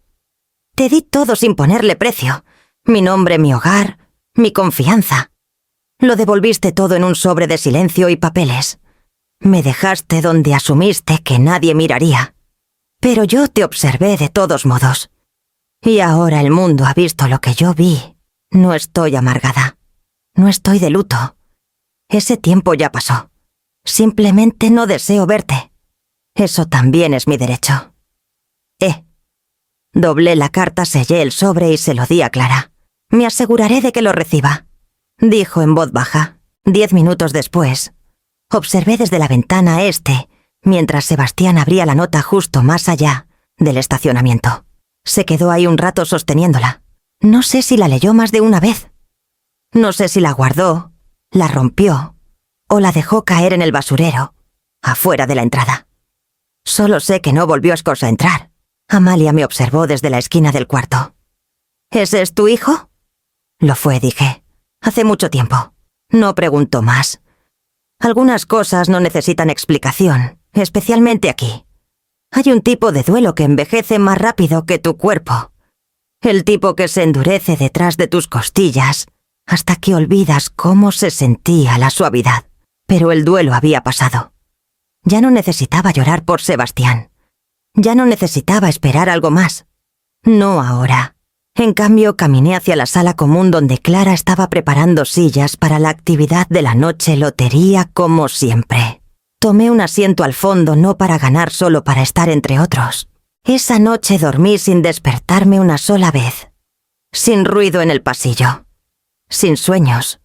Te di todo sin ponerle precio. Mi nombre, mi hogar, mi confianza. Lo devolviste todo en un sobre de silencio y papeles. Me dejaste donde asumiste que nadie miraría. Pero yo te observé de todos modos. Y ahora el mundo ha visto lo que yo vi. No estoy amargada. No estoy de luto. Ese tiempo ya pasó. Simplemente no deseo verte. Eso también es mi derecho. Doblé la carta, sellé el sobre y se lo di a Clara. Me aseguraré de que lo reciba, dijo en voz baja. 10 minutos después, observé desde la ventana mientras Sebastián abría la nota justo más allá del estacionamiento. Se quedó ahí un rato sosteniéndola. No sé si la leyó más de una vez. No sé si la guardó, la rompió o la dejó caer en el basurero, afuera de la entrada. Solo sé que no volvió a entrar. Amalia me observó desde la esquina del cuarto. ¿Ese es tu hijo? Lo fue, dije. Hace mucho tiempo. No preguntó más. Algunas cosas no necesitan explicación, especialmente aquí. Hay un tipo de duelo que envejece más rápido que tu cuerpo. El tipo que se endurece detrás de tus costillas hasta que olvidas cómo se sentía la suavidad. Pero el duelo había pasado. Ya no necesitaba llorar por Sebastián. Ya no necesitaba esperar algo más. No ahora. En cambio, caminé hacia la sala común donde Clara estaba preparando sillas para la actividad de la noche lotería como siempre. Tomé un asiento al fondo no para ganar, solo para estar entre otros. Esa noche dormí sin despertarme una sola vez. Sin ruido en el pasillo. Sin sueños.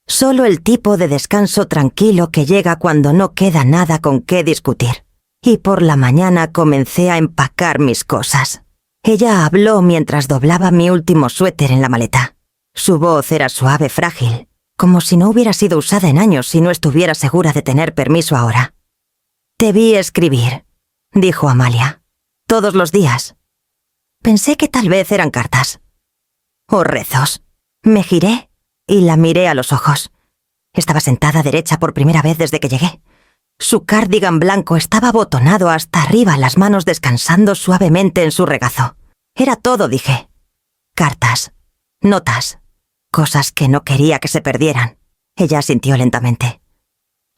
Solo el tipo de descanso tranquilo que llega cuando no queda nada con qué discutir. Y por la mañana comencé a empacar mis cosas. Ella habló mientras doblaba mi último suéter en la maleta. Su voz era suave, frágil, como si no hubiera sido usada en años y no estuviera segura de tener permiso ahora. «Te vi escribir», dijo Amalia. «Todos los días. Pensé que tal vez eran cartas. O rezos». Me giré y la miré a los ojos. Estaba sentada derecha por primera vez desde que llegué. Su cardigan blanco estaba abotonado hasta arriba, las manos descansando suavemente en su regazo. Era todo, dije. Cartas, notas, cosas que no quería que se perdieran. Ella asintió lentamente.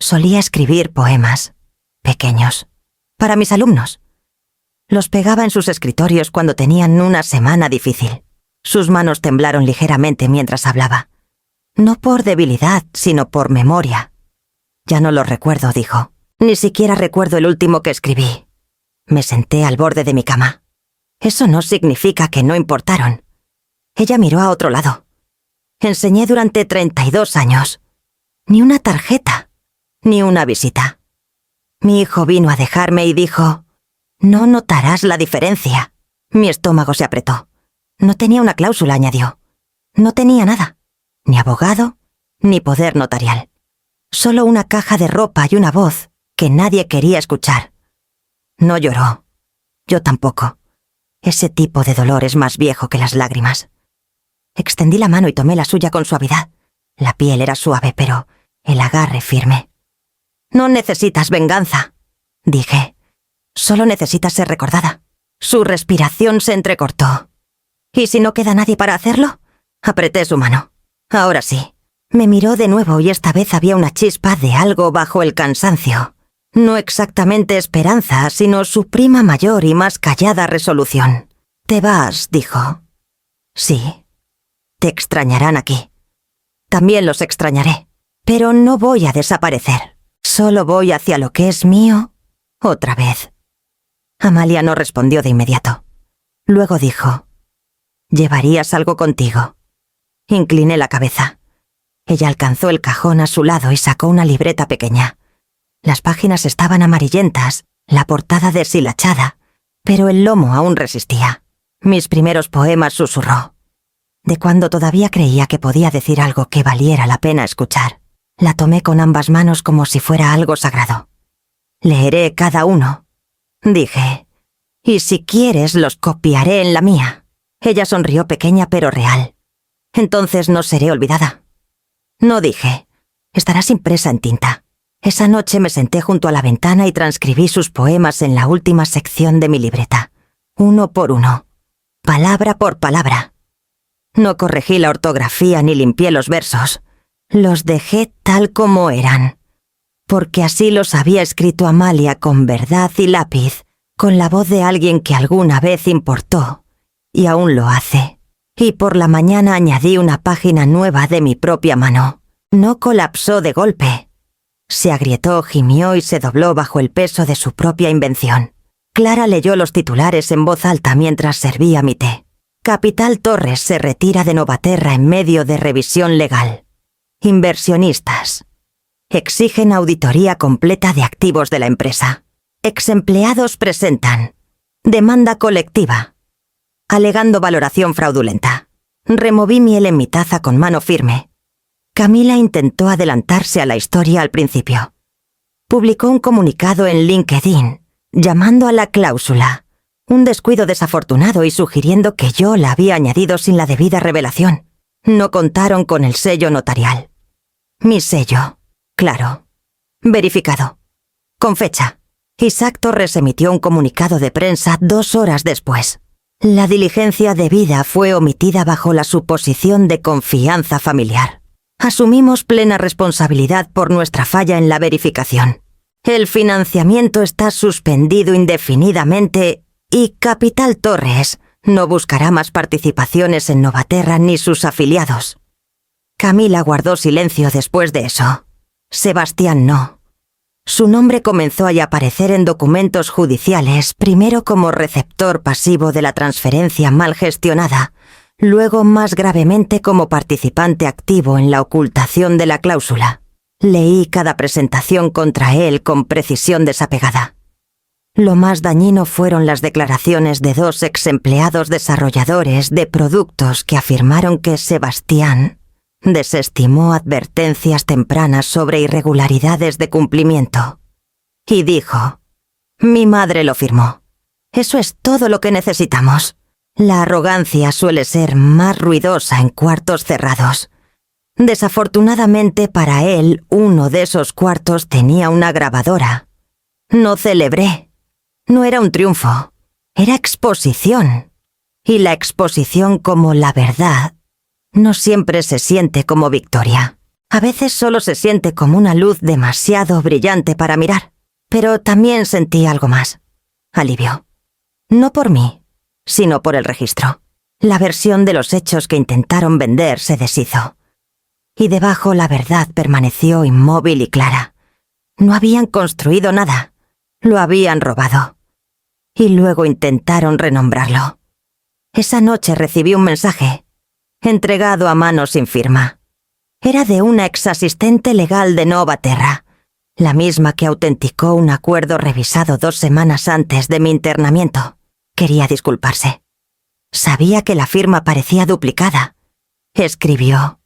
Solía escribir poemas, pequeños, para mis alumnos. Los pegaba en sus escritorios cuando tenían una semana difícil. Sus manos temblaron ligeramente mientras hablaba. No por debilidad, sino por memoria. «Ya no lo recuerdo», dijo. «Ni siquiera recuerdo el último que escribí». Me senté al borde de mi cama. Eso no significa que no importaron. Ella miró a otro lado. Enseñé durante 32 años. Ni una tarjeta, ni una visita. Mi hijo vino a dejarme y dijo: «No notarás la diferencia». Mi estómago se apretó. No tenía una cláusula, añadió. No tenía nada. Ni abogado, ni poder notarial. Solo una caja de ropa y una voz que nadie quería escuchar. No lloró. Yo tampoco. Ese tipo de dolor es más viejo que las lágrimas. Extendí la mano y tomé la suya con suavidad. La piel era suave, pero el agarre firme. «No necesitas venganza», dije. «Solo necesitas ser recordada». Su respiración se entrecortó. «¿Y si no queda nadie para hacerlo?». Apreté su mano. «Ahora sí». Me miró de nuevo y esta vez había una chispa de algo bajo el cansancio. No exactamente esperanza, sino su prima mayor y más callada resolución. «Te vas», dijo. «Sí. Te extrañarán aquí. También los extrañaré. Pero no voy a desaparecer. Solo voy hacia lo que es mío otra vez». Amalia no respondió de inmediato. Luego dijo: «¿Llevarías algo contigo?». Incliné la cabeza. Ella alcanzó el cajón a su lado y sacó una libreta pequeña. Las páginas estaban amarillentas, la portada deshilachada, pero el lomo aún resistía. Mis primeros poemas, susurró. De cuando todavía creía que podía decir algo que valiera la pena escuchar. La tomé con ambas manos como si fuera algo sagrado. «Leeré cada uno», dije. «Y si quieres los copiaré en la mía». Ella sonrió, pequeña pero real. «Entonces no seré olvidada». No, dije. «Estarás impresa en tinta». Esa noche me senté junto a la ventana y transcribí sus poemas en la última sección de mi libreta. Uno por uno. Palabra por palabra. No corregí la ortografía ni limpié los versos. Los dejé tal como eran. Porque así los había escrito Amalia, con verdad y lápiz, con la voz de alguien que alguna vez importó, y aún lo hace. Y por la mañana añadí una página nueva de mi propia mano. No colapsó de golpe. Se agrietó, gimió y se dobló bajo el peso de su propia invención. Clara leyó los titulares en voz alta mientras servía mi té. Capital Torres se retira de Novaterra en medio de revisión legal. Inversionistas exigen auditoría completa de activos de la empresa. Exempleados presentan demanda colectiva, alegando valoración fraudulenta. Removí miel en mi taza con mano firme. Camila intentó adelantarse a la historia al principio. Publicó un comunicado en LinkedIn, llamando a la cláusula, un descuido desafortunado y sugiriendo que yo la había añadido sin la debida revelación. No contaron con el sello notarial. Mi sello, claro, verificado, con fecha. Isaac Torres emitió un comunicado de prensa 2 horas después. La diligencia debida fue omitida bajo la suposición de confianza familiar. Asumimos plena responsabilidad por nuestra falla en la verificación. El financiamiento está suspendido indefinidamente y Capital Torres no buscará más participaciones en Novaterra ni sus afiliados. Camila guardó silencio después de eso. Sebastián no. Su nombre comenzó a aparecer en documentos judiciales, primero como receptor pasivo de la transferencia mal gestionada, luego más gravemente como participante activo en la ocultación de la cláusula. Leí cada presentación contra él con precisión desapegada. Lo más dañino fueron las declaraciones de 2 exempleados desarrolladores de productos que afirmaron que Sebastián desestimó advertencias tempranas sobre irregularidades de cumplimiento. Y dijo, mi madre lo firmó. Eso es todo lo que necesitamos. La arrogancia suele ser más ruidosa en cuartos cerrados. Desafortunadamente para él, uno de esos cuartos tenía una grabadora. No celebré. No era un triunfo. Era exposición. Y la exposición como la verdad no siempre se siente como victoria. A veces solo se siente como una luz demasiado brillante para mirar. Pero también sentí algo más. Alivio. No por mí, sino por el registro. La versión de los hechos que intentaron vender se deshizo. Y debajo la verdad permaneció inmóvil y clara. No habían construido nada. Lo habían robado. Y luego intentaron renombrarlo. Esa noche recibí un mensaje, entregado a mano sin firma. Era de una exasistente legal de Novaterra, la misma que autenticó un acuerdo revisado 2 semanas antes de mi internamiento. Quería disculparse. Sabía que la firma parecía duplicada. Escribió.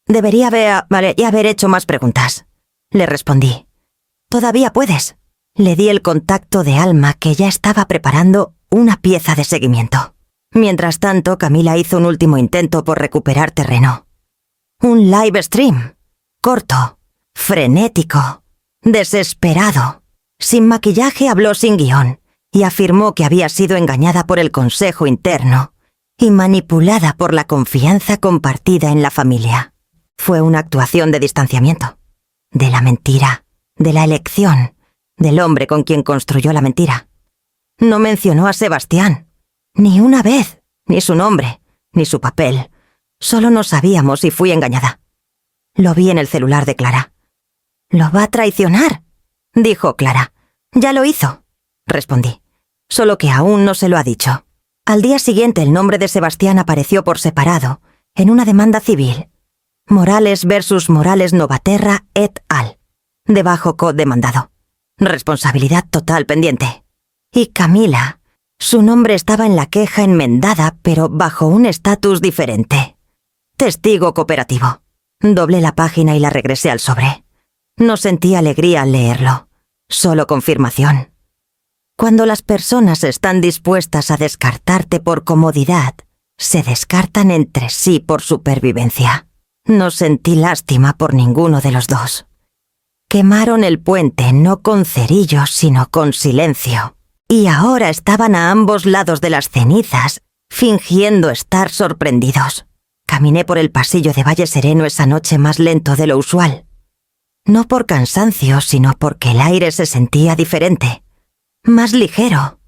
Debería haber hecho más preguntas. Le respondí. Todavía puedes. Le di el contacto de Alma, que ya estaba preparando una pieza de seguimiento. Mientras tanto, Camila hizo un último intento por recuperar terreno. Un live stream. Corto. Frenético. Desesperado. Sin maquillaje habló sin guión y afirmó que había sido engañada por el consejo interno y manipulada por la confianza compartida en la familia. Fue una actuación de distanciamiento. De la mentira. De la elección. Del hombre con quien construyó la mentira. No mencionó a Sebastián. Ni una vez. Ni su nombre. Ni su papel. Solo no sabíamos y fui engañada. Lo vi en el celular de Clara. «¿Lo va a traicionar?», dijo Clara. «Ya lo hizo», respondí. «Solo que aún no se lo ha dicho». Al día siguiente el nombre de Sebastián apareció por separado, en una demanda civil. Morales versus Morales Novaterra et al. Debajo co-demandado. Responsabilidad total pendiente. Y Camila, su nombre estaba en la queja enmendada, pero bajo un estatus diferente. Testigo cooperativo. Doblé la página y la regresé al sobre. No sentí alegría al leerlo, solo confirmación. Cuando las personas están dispuestas a descartarte por comodidad, se descartan entre sí por supervivencia. No sentí lástima por ninguno de los dos. Quemaron el puente no con cerillos, sino con silencio. Y ahora estaban a ambos lados de las cenizas, fingiendo estar sorprendidos. Caminé por el pasillo de Valle Sereno esa noche más lento de lo usual. No por cansancio, sino porque el aire se sentía diferente. Más ligero.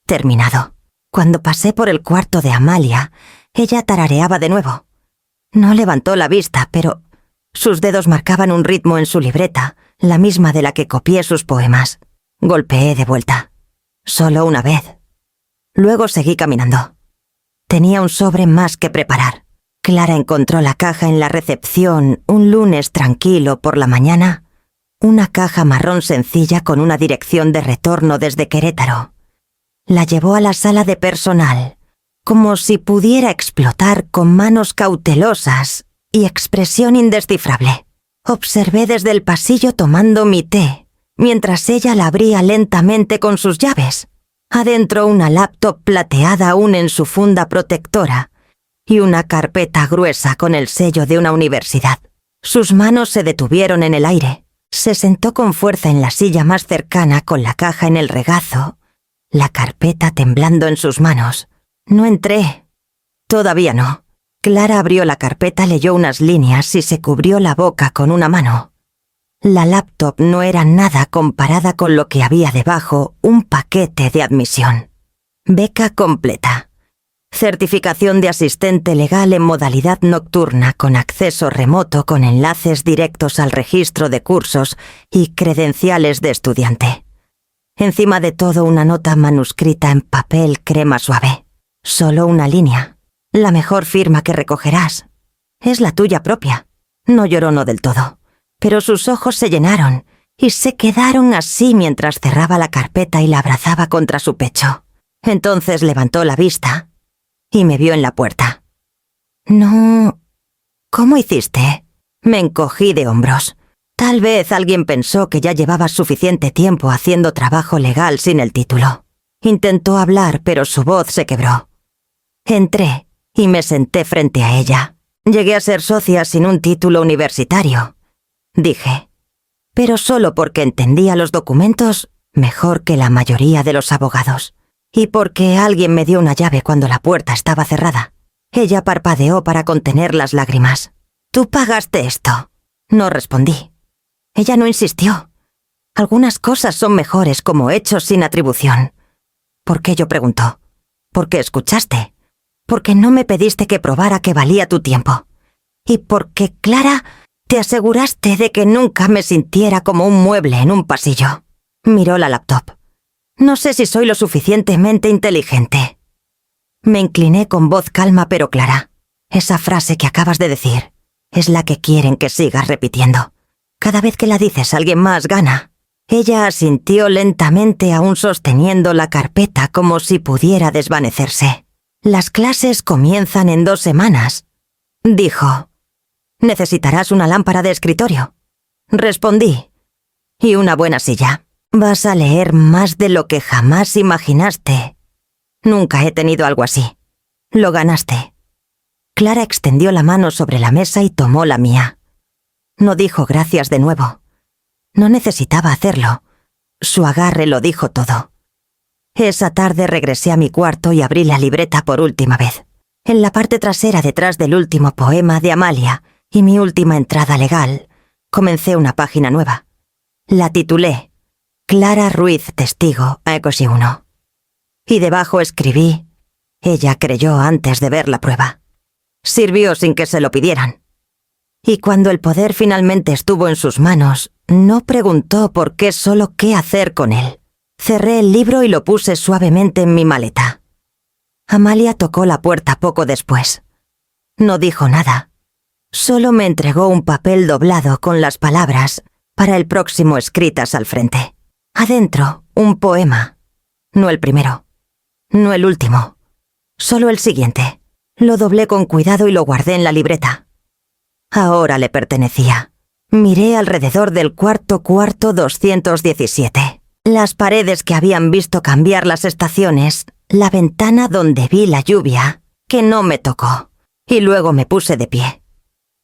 Terminado. Cuando pasé por el cuarto de Amalia, ella tarareaba de nuevo. No levantó la vista, pero Sus dedos marcaban un ritmo en su libreta, la misma de la que copié sus poemas. Golpeé de vuelta. Solo una vez. Luego seguí caminando. Tenía un sobre más que preparar. Clara encontró la caja en la recepción un lunes tranquilo por la mañana. Una caja marrón sencilla con una dirección de retorno desde Querétaro. La llevó a la sala de personal, como si pudiera explotar con manos cautelosas y expresión indescifrable. Observé desde el pasillo tomando mi té, mientras ella la abría lentamente con sus llaves. Adentro una laptop plateada aún en su funda protectora y una carpeta gruesa con el sello de una universidad. Sus manos se detuvieron en el aire. Se sentó con fuerza en la silla más cercana con la caja en el regazo, la carpeta temblando en sus manos. No entré. Todavía no. Clara abrió la carpeta, leyó unas líneas y se cubrió la boca con una mano. La laptop no era nada comparada con lo que había debajo, un paquete de admisión. Beca completa. Certificación de asistente legal en modalidad nocturna con acceso remoto con enlaces directos al registro de cursos y credenciales de estudiante. Encima de todo una nota manuscrita en papel crema suave. Solo una línea. La mejor firma que recogerás. Es la tuya propia. No lloró no del todo, pero sus ojos se llenaron y se quedaron así mientras cerraba la carpeta y la abrazaba contra su pecho. Entonces levantó la vista y me vio en la puerta. No... ¿Cómo hiciste? Me encogí de hombros. Tal vez alguien pensó que ya llevaba suficiente tiempo haciendo trabajo legal sin el título. Intentó hablar, pero su voz se quebró. Entré y me senté frente a ella. Llegué a ser socia sin un título universitario, dije, pero solo porque entendía los documentos mejor que la mayoría de los abogados. Y porque alguien me dio una llave cuando la puerta estaba cerrada. Ella parpadeó para contener las lágrimas. «¿Tú pagaste esto?» No respondí. Ella no insistió. Algunas cosas son mejores como hechos sin atribución. ¿Por qué? Yo preguntó. «¿Porque escuchaste? Porque no me pediste que probara que valía tu tiempo. Y porque, Clara, te aseguraste de que nunca me sintiera como un mueble en un pasillo». Miró la laptop. «No sé si soy lo suficientemente inteligente». Me incliné con voz calma pero clara. Esa frase que acabas de decir es la que quieren que sigas repitiendo. Cada vez que la dices alguien más gana. Ella asintió lentamente aún sosteniendo la carpeta como si pudiera desvanecerse. «Las clases comienzan en 2 semanas», dijo. «Necesitarás una lámpara de escritorio». Respondí. «Y una buena silla. Vas a leer más de lo que jamás imaginaste. Nunca he tenido algo así. Lo ganaste». Clara extendió la mano sobre la mesa y tomó la mía. No dijo gracias de nuevo. No necesitaba hacerlo. Su agarre lo dijo todo. Esa tarde regresé a mi cuarto y abrí la libreta por última vez. En la parte trasera, detrás del último poema de Amalia y mi última entrada legal, comencé una página nueva. La titulé Clara Ruiz Testigo a Ecosi 1. Y debajo escribí, ella creyó antes de ver la prueba. Sirvió sin que se lo pidieran. Y cuando el poder finalmente estuvo en sus manos, no preguntó por qué, solo qué hacer con él. Cerré el libro y lo puse suavemente en mi maleta. Amalia tocó la puerta poco después. No dijo nada. Solo me entregó un papel doblado con las palabras para el próximo escritas al frente. Adentro, un poema. No el primero. No el último. Solo el siguiente. Lo doblé con cuidado y lo guardé en la libreta. Ahora le pertenecía. Miré alrededor del cuarto 217. Las paredes que habían visto cambiar las estaciones, la ventana donde vi la lluvia, que no me tocó, y luego me puse de pie.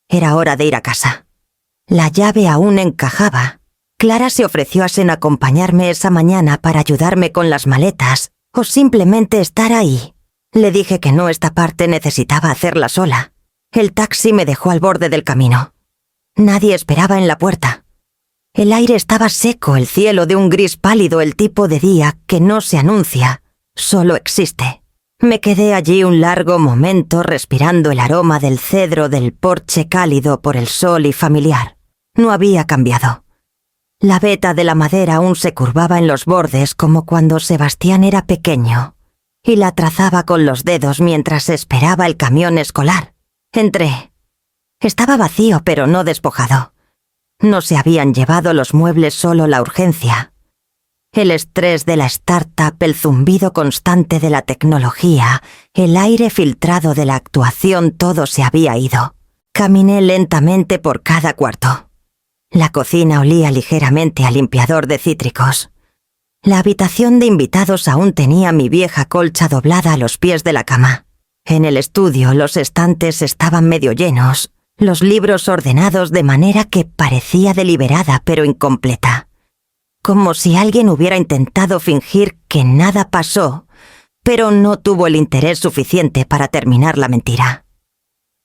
Era hora de ir a casa. La llave aún encajaba. Clara se ofreció a acompañarme esa mañana para ayudarme con las maletas o simplemente estar ahí. Le dije que no, esta parte necesitaba hacerla sola. El taxi me dejó al borde del camino. Nadie esperaba en la puerta. El aire estaba seco, el cielo de un gris pálido, el tipo de día que no se anuncia, solo existe. Me quedé allí un largo momento respirando el aroma del cedro del porche cálido por el sol y familiar. No había cambiado. La veta de la madera aún se curvaba en los bordes como cuando Sebastián era pequeño, y la trazaba con los dedos mientras esperaba el camión escolar. Entré. Estaba vacío pero no despojado. No se habían llevado los muebles, solo la urgencia. El estrés de la startup, el zumbido constante de la tecnología, el aire filtrado de la actuación, todo se había ido. Caminé lentamente por cada cuarto. La cocina olía ligeramente a limpiador de cítricos. La habitación de invitados aún tenía mi vieja colcha doblada a los pies de la cama. En el estudio los estantes estaban medio llenos, los libros ordenados de manera que parecía deliberada pero incompleta. Como si alguien hubiera intentado fingir que nada pasó, pero no tuvo el interés suficiente para terminar la mentira.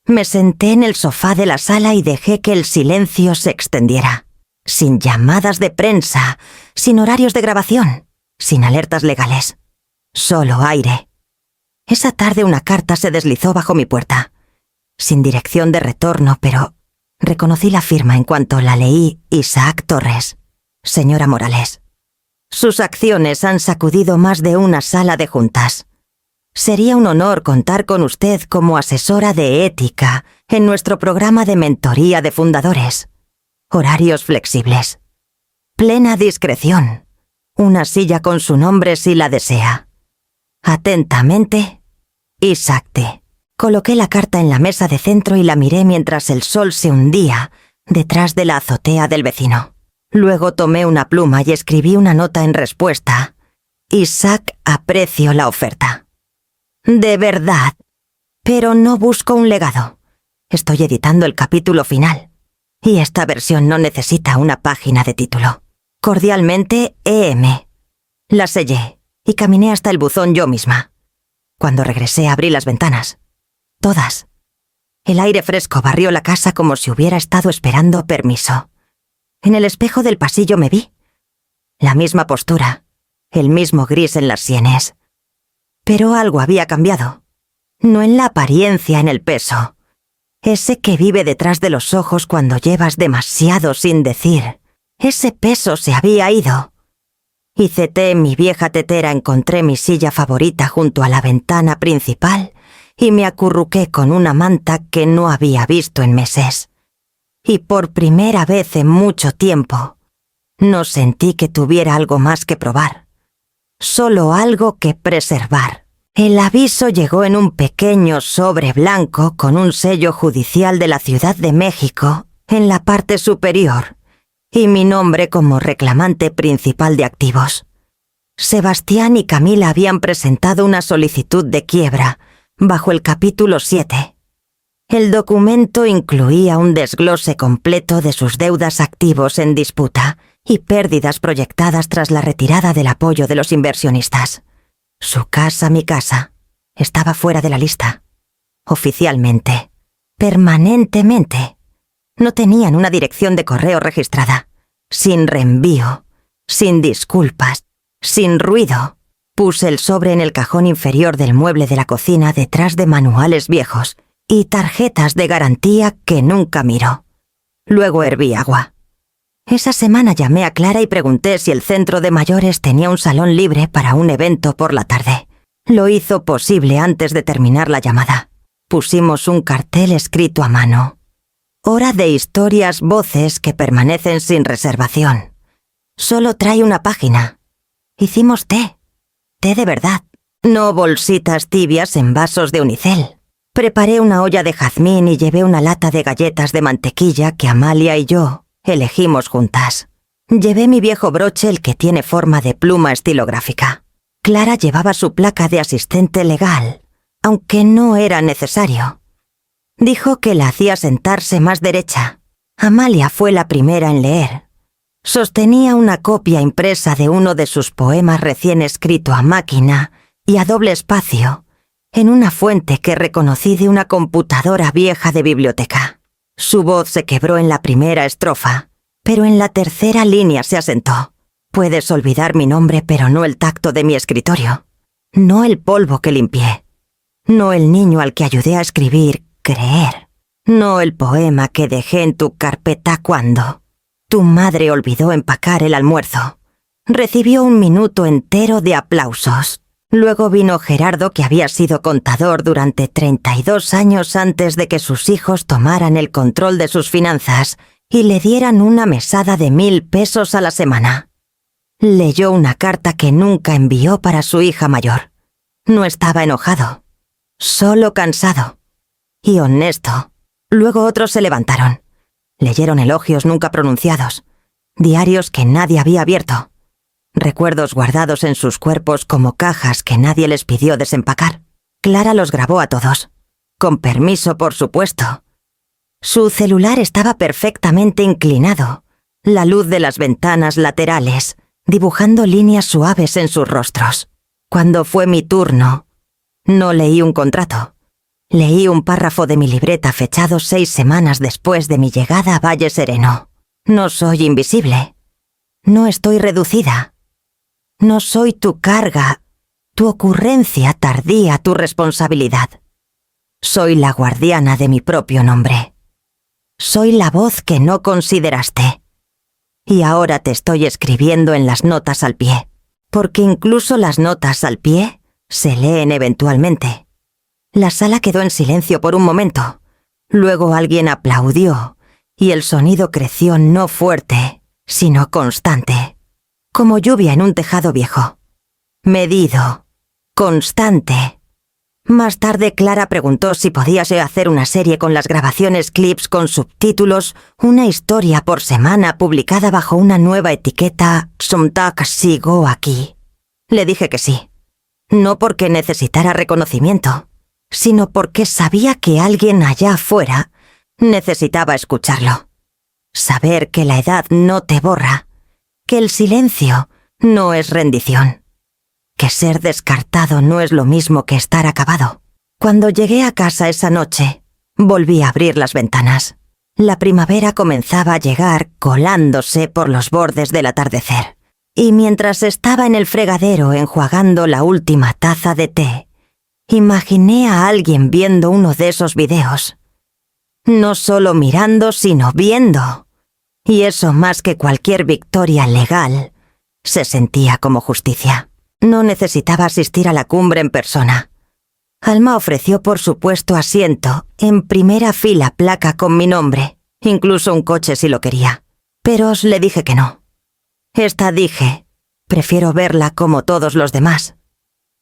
Me senté en el sofá de la sala y dejé que el silencio se extendiera. Sin llamadas de prensa, sin horarios de grabación, sin alertas legales. Solo aire. Esa tarde una carta se deslizó bajo mi puerta. Sin dirección de retorno, pero reconocí la firma en cuanto la leí. Isaac Torres. Señora Morales. Sus acciones han sacudido más de una sala de juntas. Sería un honor contar con usted como asesora de ética en nuestro programa de mentoría de fundadores. Horarios flexibles. Plena discreción. Una silla con su nombre si la desea. Atentamente, Isaac T. Coloqué la carta en la mesa de centro y la miré mientras el sol se hundía detrás de la azotea del vecino. Luego tomé una pluma y escribí una nota en respuesta. Isaac, aprecio la oferta. De verdad. Pero no busco un legado. Estoy editando el capítulo final. Y esta versión no necesita una página de título. Cordialmente, E.M. La sellé y caminé hasta el buzón yo misma. Cuando regresé abrí las ventanas. Todas. El aire fresco barrió la casa como si hubiera estado esperando permiso. En el espejo del pasillo me vi. La misma postura, el mismo gris en las sienes. Pero algo había cambiado. No en la apariencia, en el peso. Ese que vive detrás de los ojos cuando llevas demasiado sin decir. Ese peso se había ido. Hice té en mi vieja tetera, encontré mi silla favorita junto a la ventana principal y me acurruqué con una manta que no había visto en meses. Y por primera vez en mucho tiempo, no sentí que tuviera algo más que probar. Solo algo que preservar. El aviso llegó en un pequeño sobre blanco con un sello judicial de la Ciudad de México en la parte superior y mi nombre como reclamante principal de activos. Sebastián y Camila habían presentado una solicitud de quiebra bajo el capítulo 7. El documento incluía un desglose completo de sus deudas, activos en disputa y pérdidas proyectadas tras la retirada del apoyo de los inversionistas. Su casa, mi casa, estaba fuera de la lista. Oficialmente. Permanentemente. No tenían una dirección de correo registrada. Sin reenvío. Sin disculpas. Sin ruido. Puse el sobre en el cajón inferior del mueble de la cocina detrás de manuales viejos y tarjetas de garantía que nunca miró. Luego herví agua. Esa semana llamé a Clara y pregunté si el centro de mayores tenía un salón libre para un evento por la tarde. Lo hizo posible antes de terminar la llamada. Pusimos un cartel escrito a mano. Hora de historias, voces que permanecen sin reservación. Solo trae una página. Hicimos té. Té de verdad. No bolsitas tibias en vasos de unicel. Preparé una olla de jazmín y llevé una lata de galletas de mantequilla que Amalia y yo elegimos juntas. Llevé mi viejo broche, el que tiene forma de pluma estilográfica. Clara llevaba su placa de asistente legal, aunque no era necesario. Dijo que la hacía sentarse más derecha. Amalia fue la primera en leer. Sostenía una copia impresa de uno de sus poemas recién escrito a máquina y a doble espacio, en una fuente que reconocí de una computadora vieja de biblioteca. Su voz se quebró en la primera estrofa, pero en la tercera línea se asentó. Puedes olvidar mi nombre, pero no el tacto de mi escritorio. No el polvo que limpié. No el niño al que ayudé a escribir Creer. No el poema que dejé en tu carpeta cuando tu madre olvidó empacar el almuerzo. Recibió un minuto entero de aplausos. Luego vino Gerardo, que había sido contador durante 32 años antes de que sus hijos tomaran el control de sus finanzas y le dieran una mesada de 1.000 pesos a la semana. Leyó una carta que nunca envió para su hija mayor. No estaba enojado, solo cansado y honesto. Luego otros se levantaron. Leyeron elogios nunca pronunciados, diarios que nadie había abierto, recuerdos guardados en sus cuerpos como cajas que nadie les pidió desempacar. Clara los grabó a todos, con permiso, por supuesto. Su celular estaba perfectamente inclinado, la luz de las ventanas laterales, dibujando líneas suaves en sus rostros. Cuando fue mi turno, no leí un contrato. Leí un párrafo de mi libreta fechado 6 semanas después de mi llegada a Valle Sereno. No soy invisible. No estoy reducida. No soy tu carga, tu ocurrencia tardía, tu responsabilidad. Soy la guardiana de mi propio nombre. Soy la voz que no consideraste. Y ahora te estoy escribiendo en las notas al pie, porque incluso las notas al pie se leen eventualmente. La sala quedó en silencio por un momento. Luego alguien aplaudió, y el sonido creció no fuerte, sino constante, como lluvia en un tejado viejo. Medido, constante. Más tarde Clara preguntó si podía hacer una serie con las grabaciones clips con subtítulos, una historia por semana publicada bajo una nueva etiqueta Somtak Sigo Aquí. Le dije que sí. No porque necesitara reconocimiento, sino porque sabía que alguien allá afuera necesitaba escucharlo. Saber que la edad no te borra, que el silencio no es rendición, que ser descartado no es lo mismo que estar acabado. Cuando llegué a casa esa noche, volví a abrir las ventanas. La primavera comenzaba a llegar colándose por los bordes del atardecer, y mientras estaba en el fregadero enjuagando la última taza de té, imaginé a alguien viendo uno de esos videos. No solo mirando, sino viendo. Y eso, más que cualquier victoria legal, se sentía como justicia. No necesitaba asistir a la cumbre en persona. Alma ofreció por supuesto asiento, en primera fila, placa con mi nombre, incluso un coche si lo quería. Pero le dije que no. Dije, prefiero verla como todos los demás.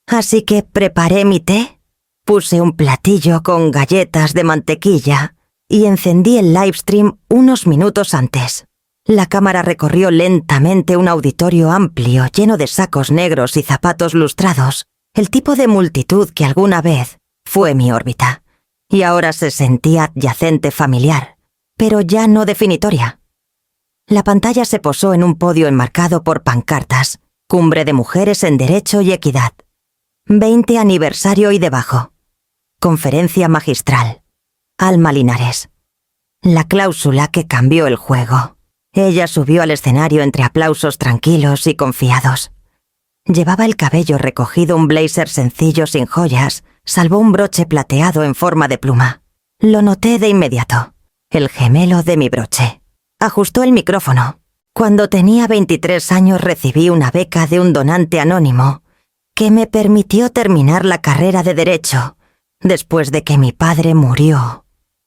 Así que preparé mi té, puse un platillo con galletas de mantequilla y encendí el livestream unos minutos antes. La cámara recorrió lentamente un auditorio amplio lleno de sacos negros y zapatos lustrados, el tipo de multitud que alguna vez fue mi órbita, y ahora se sentía adyacente familiar, pero ya no definitoria. La pantalla se posó en un podio enmarcado por pancartas, Cumbre de Mujeres en Derecho y Equidad. 20 aniversario y debajo. Conferencia magistral. Alma Linares. La cláusula que cambió el juego. Ella subió al escenario entre aplausos tranquilos y confiados. Llevaba el cabello recogido, un blazer sencillo sin joyas, salvo un broche plateado en forma de pluma. Lo noté de inmediato. El gemelo de mi broche. Ajustó el micrófono. Cuando tenía 23 años recibí una beca de un donante anónimo que me permitió terminar la carrera de Derecho, después de que mi padre murió,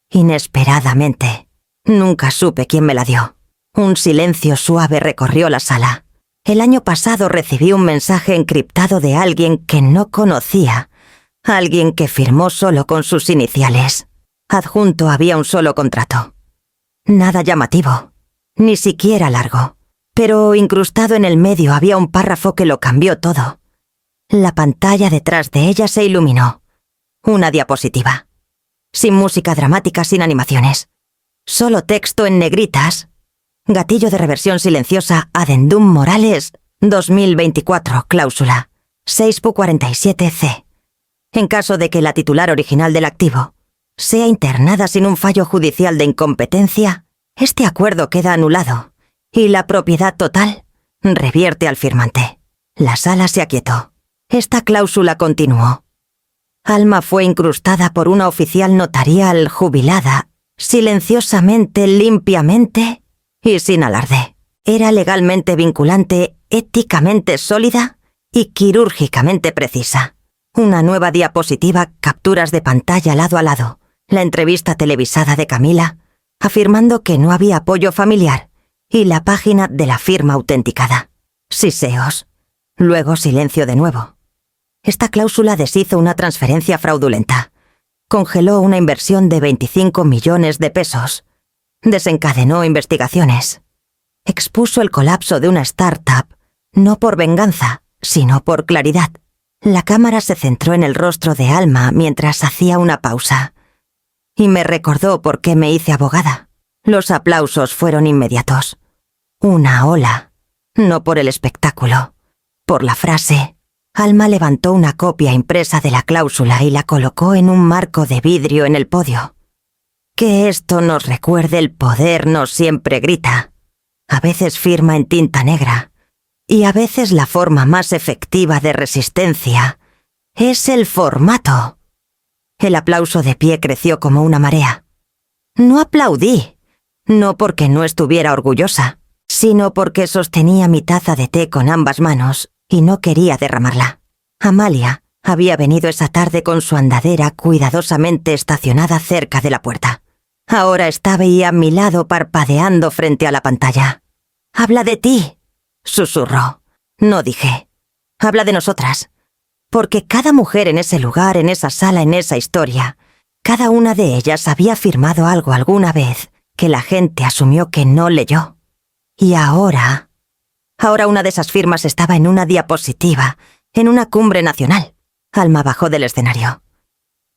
inesperadamente. Nunca supe quién me la dio. Un silencio suave recorrió la sala. El año pasado recibí un mensaje encriptado de alguien que no conocía, alguien que firmó solo con sus iniciales. Adjunto había un solo contrato. Nada llamativo, ni siquiera largo, pero incrustado en el medio había un párrafo que lo cambió todo. La pantalla detrás de ella se iluminó. Una diapositiva. Sin música dramática, sin animaciones. Solo texto en negritas. Gatillo de reversión silenciosa, Adendum Morales, 2024, cláusula 6pu47C. En caso de que la titular original del activo sea internada sin un fallo judicial de incompetencia, este acuerdo queda anulado y la propiedad total revierte al firmante. La sala se aquietó. Esta cláusula continuó. Alma fue incrustada por una oficial notarial jubilada, silenciosamente, limpiamente y sin alarde. Era legalmente vinculante, éticamente sólida y quirúrgicamente precisa. Una nueva diapositiva, capturas de pantalla lado a lado, la entrevista televisada de Camila, afirmando que no había apoyo familiar, y la página de la firma autenticada. Siseos. Luego silencio de nuevo. Esta cláusula deshizo una transferencia fraudulenta. Congeló una inversión de 25 millones de pesos. Desencadenó investigaciones. Expuso el colapso de una startup, no por venganza, sino por claridad. La cámara se centró en el rostro de Alma mientras hacía una pausa. Y me recordó por qué me hice abogada. Los aplausos fueron inmediatos. Una ola. No por el espectáculo. Por la frase. Alma levantó una copia impresa de la cláusula y la colocó en un marco de vidrio en el podio. Que esto nos recuerde el poder no siempre grita. A veces firma en tinta negra. Y a veces la forma más efectiva de resistencia es el formato. El aplauso de pie creció como una marea. No aplaudí, no porque no estuviera orgullosa, sino porque sostenía mi taza de té con ambas manos y no quería derramarla. Amalia había venido esa tarde con su andadera cuidadosamente estacionada cerca de la puerta. Ahora estaba ahí a mi lado parpadeando frente a la pantalla. «Habla de ti», susurró. No dije. «Habla de nosotras». Porque cada mujer en ese lugar, en esa sala, en esa historia, cada una de ellas había firmado algo alguna vez que la gente asumió que no leyó. Y ahora una de esas firmas estaba en una diapositiva, en una cumbre nacional. Alma bajó del escenario.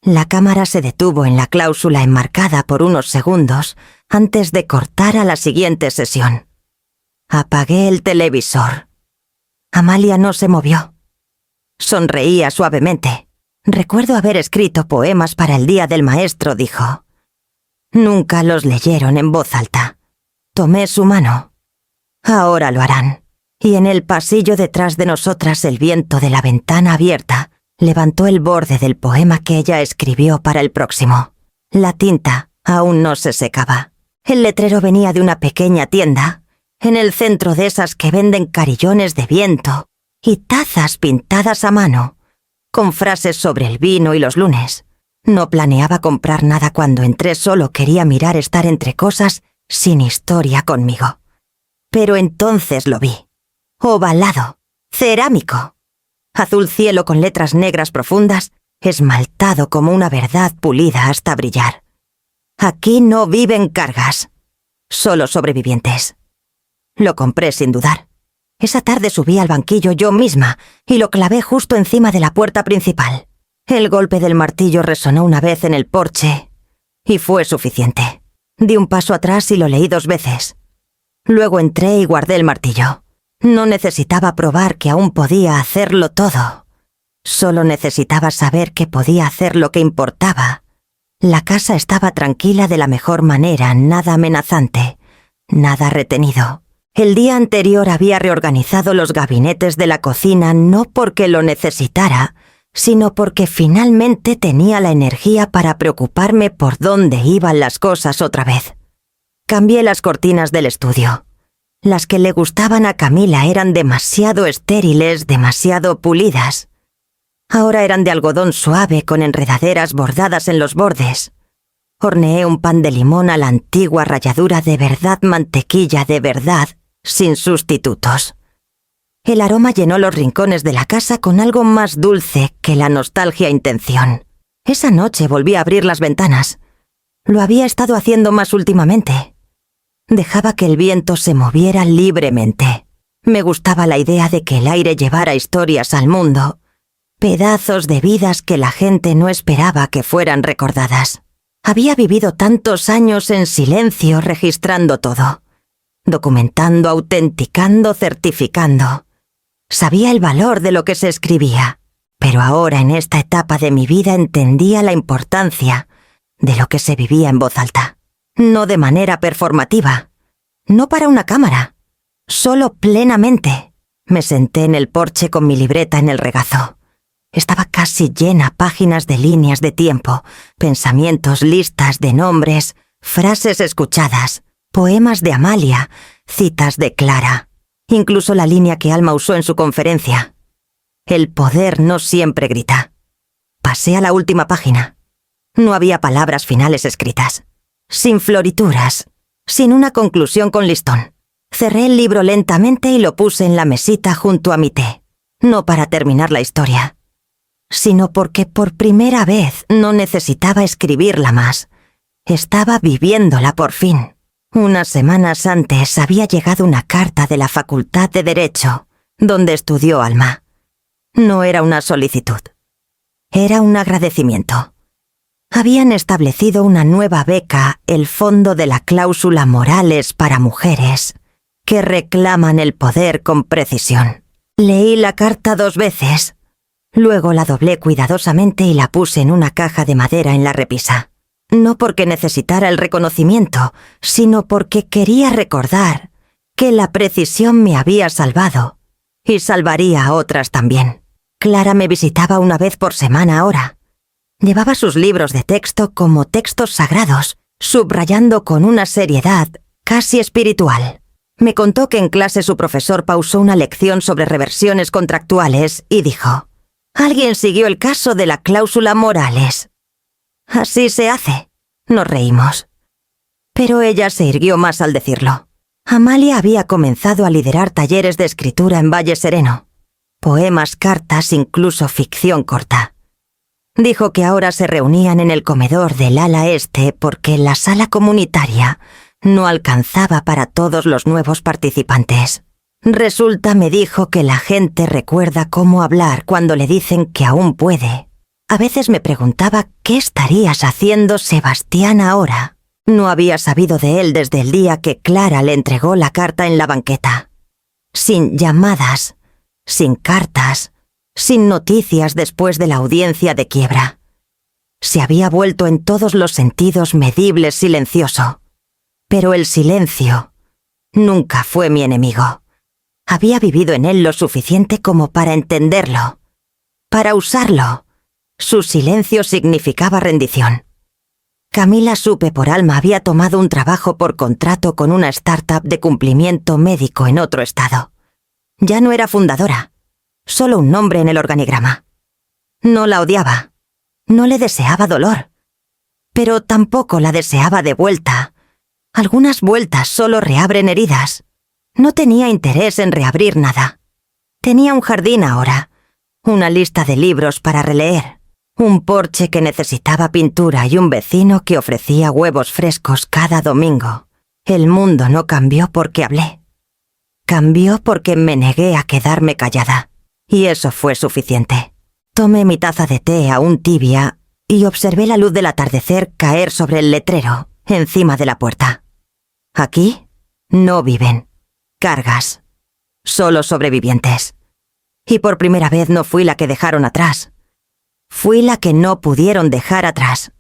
La cámara se detuvo en la cláusula enmarcada por unos segundos antes de cortar a la siguiente sesión. Apagué el televisor. Amalia no se movió. Sonreía suavemente. Recuerdo haber escrito poemas para el Día del Maestro, dijo. Nunca los leyeron en voz alta. Tomé su mano. Ahora lo harán. Y en el pasillo detrás de nosotras el viento de la ventana abierta levantó el borde del poema que ella escribió para el próximo. La tinta aún no se secaba. El letrero venía de una pequeña tienda, en el centro de esas que venden carillones de viento y tazas pintadas a mano, con frases sobre el vino y los lunes. No planeaba comprar nada cuando entré, solo quería mirar estar entre cosas sin historia conmigo. Pero entonces lo vi. Ovalado, cerámico, azul cielo con letras negras profundas, esmaltado como una verdad pulida hasta brillar. Aquí no viven cargas, solo sobrevivientes. Lo compré sin dudar. Esa tarde subí al banquillo yo misma y lo clavé justo encima de la puerta principal. El golpe del martillo resonó una vez en el porche y fue suficiente. Di un paso atrás y lo leí 2 veces. Luego entré y guardé el martillo. No necesitaba probar que aún podía hacerlo todo. Solo necesitaba saber que podía hacer lo que importaba. La casa estaba tranquila de la mejor manera, nada amenazante, nada retenido. El día anterior había reorganizado los gabinetes de la cocina no porque lo necesitara, sino porque finalmente tenía la energía para preocuparme por dónde iban las cosas otra vez. Cambié las cortinas del estudio. Las que le gustaban a Camila eran demasiado estériles, demasiado pulidas. Ahora eran de algodón suave con enredaderas bordadas en los bordes. Horneé un pan de limón a la antigua ralladura de verdad, mantequilla de verdad, sin sustitutos. El aroma llenó los rincones de la casa con algo más dulce que la nostalgia intención. Esa noche volví a abrir las ventanas. Lo había estado haciendo más últimamente. Dejaba que el viento se moviera libremente. Me gustaba la idea de que el aire llevara historias al mundo, pedazos de vidas que la gente no esperaba que fueran recordadas. Había vivido tantos años en silencio registrando todo, documentando, autenticando, certificando. Sabía el valor de lo que se escribía, pero ahora en esta etapa de mi vida entendía la importancia de lo que se vivía en voz alta. No de manera performativa, no para una cámara, solo plenamente. Me senté en el porche con mi libreta en el regazo. Estaba casi llena, páginas de líneas de tiempo, pensamientos, listas de nombres, frases escuchadas, poemas de Amalia, citas de Clara, incluso la línea que Alma usó en su conferencia. El poder no siempre grita. Pasé a la última página. No había palabras finales escritas. Sin florituras, sin una conclusión con listón. Cerré el libro lentamente y lo puse en la mesita junto a mi té. No para terminar la historia, sino porque por primera vez no necesitaba escribirla más. Estaba viviéndola por fin. Unas semanas antes había llegado una carta de la Facultad de Derecho, donde estudió Alma. No era una solicitud. Era un agradecimiento. Habían establecido una nueva beca, el Fondo de la Cláusula Morales para Mujeres, que reclaman el poder con precisión. Leí la carta 2 veces. Luego la doblé cuidadosamente y la puse en una caja de madera en la repisa. No porque necesitara el reconocimiento, sino porque quería recordar que la precisión me había salvado y salvaría a otras también. Clara me visitaba una vez por semana ahora. Llevaba sus libros de texto como textos sagrados, subrayando con una seriedad casi espiritual. Me contó que en clase su profesor pausó una lección sobre reversiones contractuales y dijo: «Alguien siguió el caso de la cláusula Morales». «Así se hace», nos reímos. Pero ella se irguió más al decirlo. Amalia había comenzado a liderar talleres de escritura en Valle Sereno. Poemas, cartas, incluso ficción corta. Dijo que ahora se reunían en el comedor del ala este porque la sala comunitaria no alcanzaba para todos los nuevos participantes. Resulta, me dijo, que la gente recuerda cómo hablar cuando le dicen que aún puede. A veces me preguntaba qué estarías haciendo Sebastián ahora. No había sabido de él desde el día que Clara le entregó la carta en la banqueta. Sin llamadas, sin cartas, sin noticias después de la audiencia de quiebra. Se había vuelto en todos los sentidos medible, silencioso. Pero el silencio nunca fue mi enemigo. Había vivido en él lo suficiente como para entenderlo, para usarlo. Su silencio significaba rendición. Camila, supe por Alma, había tomado un trabajo por contrato con una startup de cumplimiento médico en otro estado. Ya no era fundadora, solo un nombre en el organigrama. No la odiaba, no le deseaba dolor, pero tampoco la deseaba de vuelta. Algunas vueltas solo reabren heridas. No tenía interés en reabrir nada. Tenía un jardín ahora, una lista de libros para releer, un porche que necesitaba pintura y un vecino que ofrecía huevos frescos cada domingo. El mundo no cambió porque hablé. Cambió porque me negué a quedarme callada. Y eso fue suficiente. Tomé mi taza de té aún tibia y observé la luz del atardecer caer sobre el letrero, encima de la puerta. Aquí no viven cargas, solo sobrevivientes. Y por primera vez no fui la que dejaron atrás. Fui la que no pudieron dejar atrás.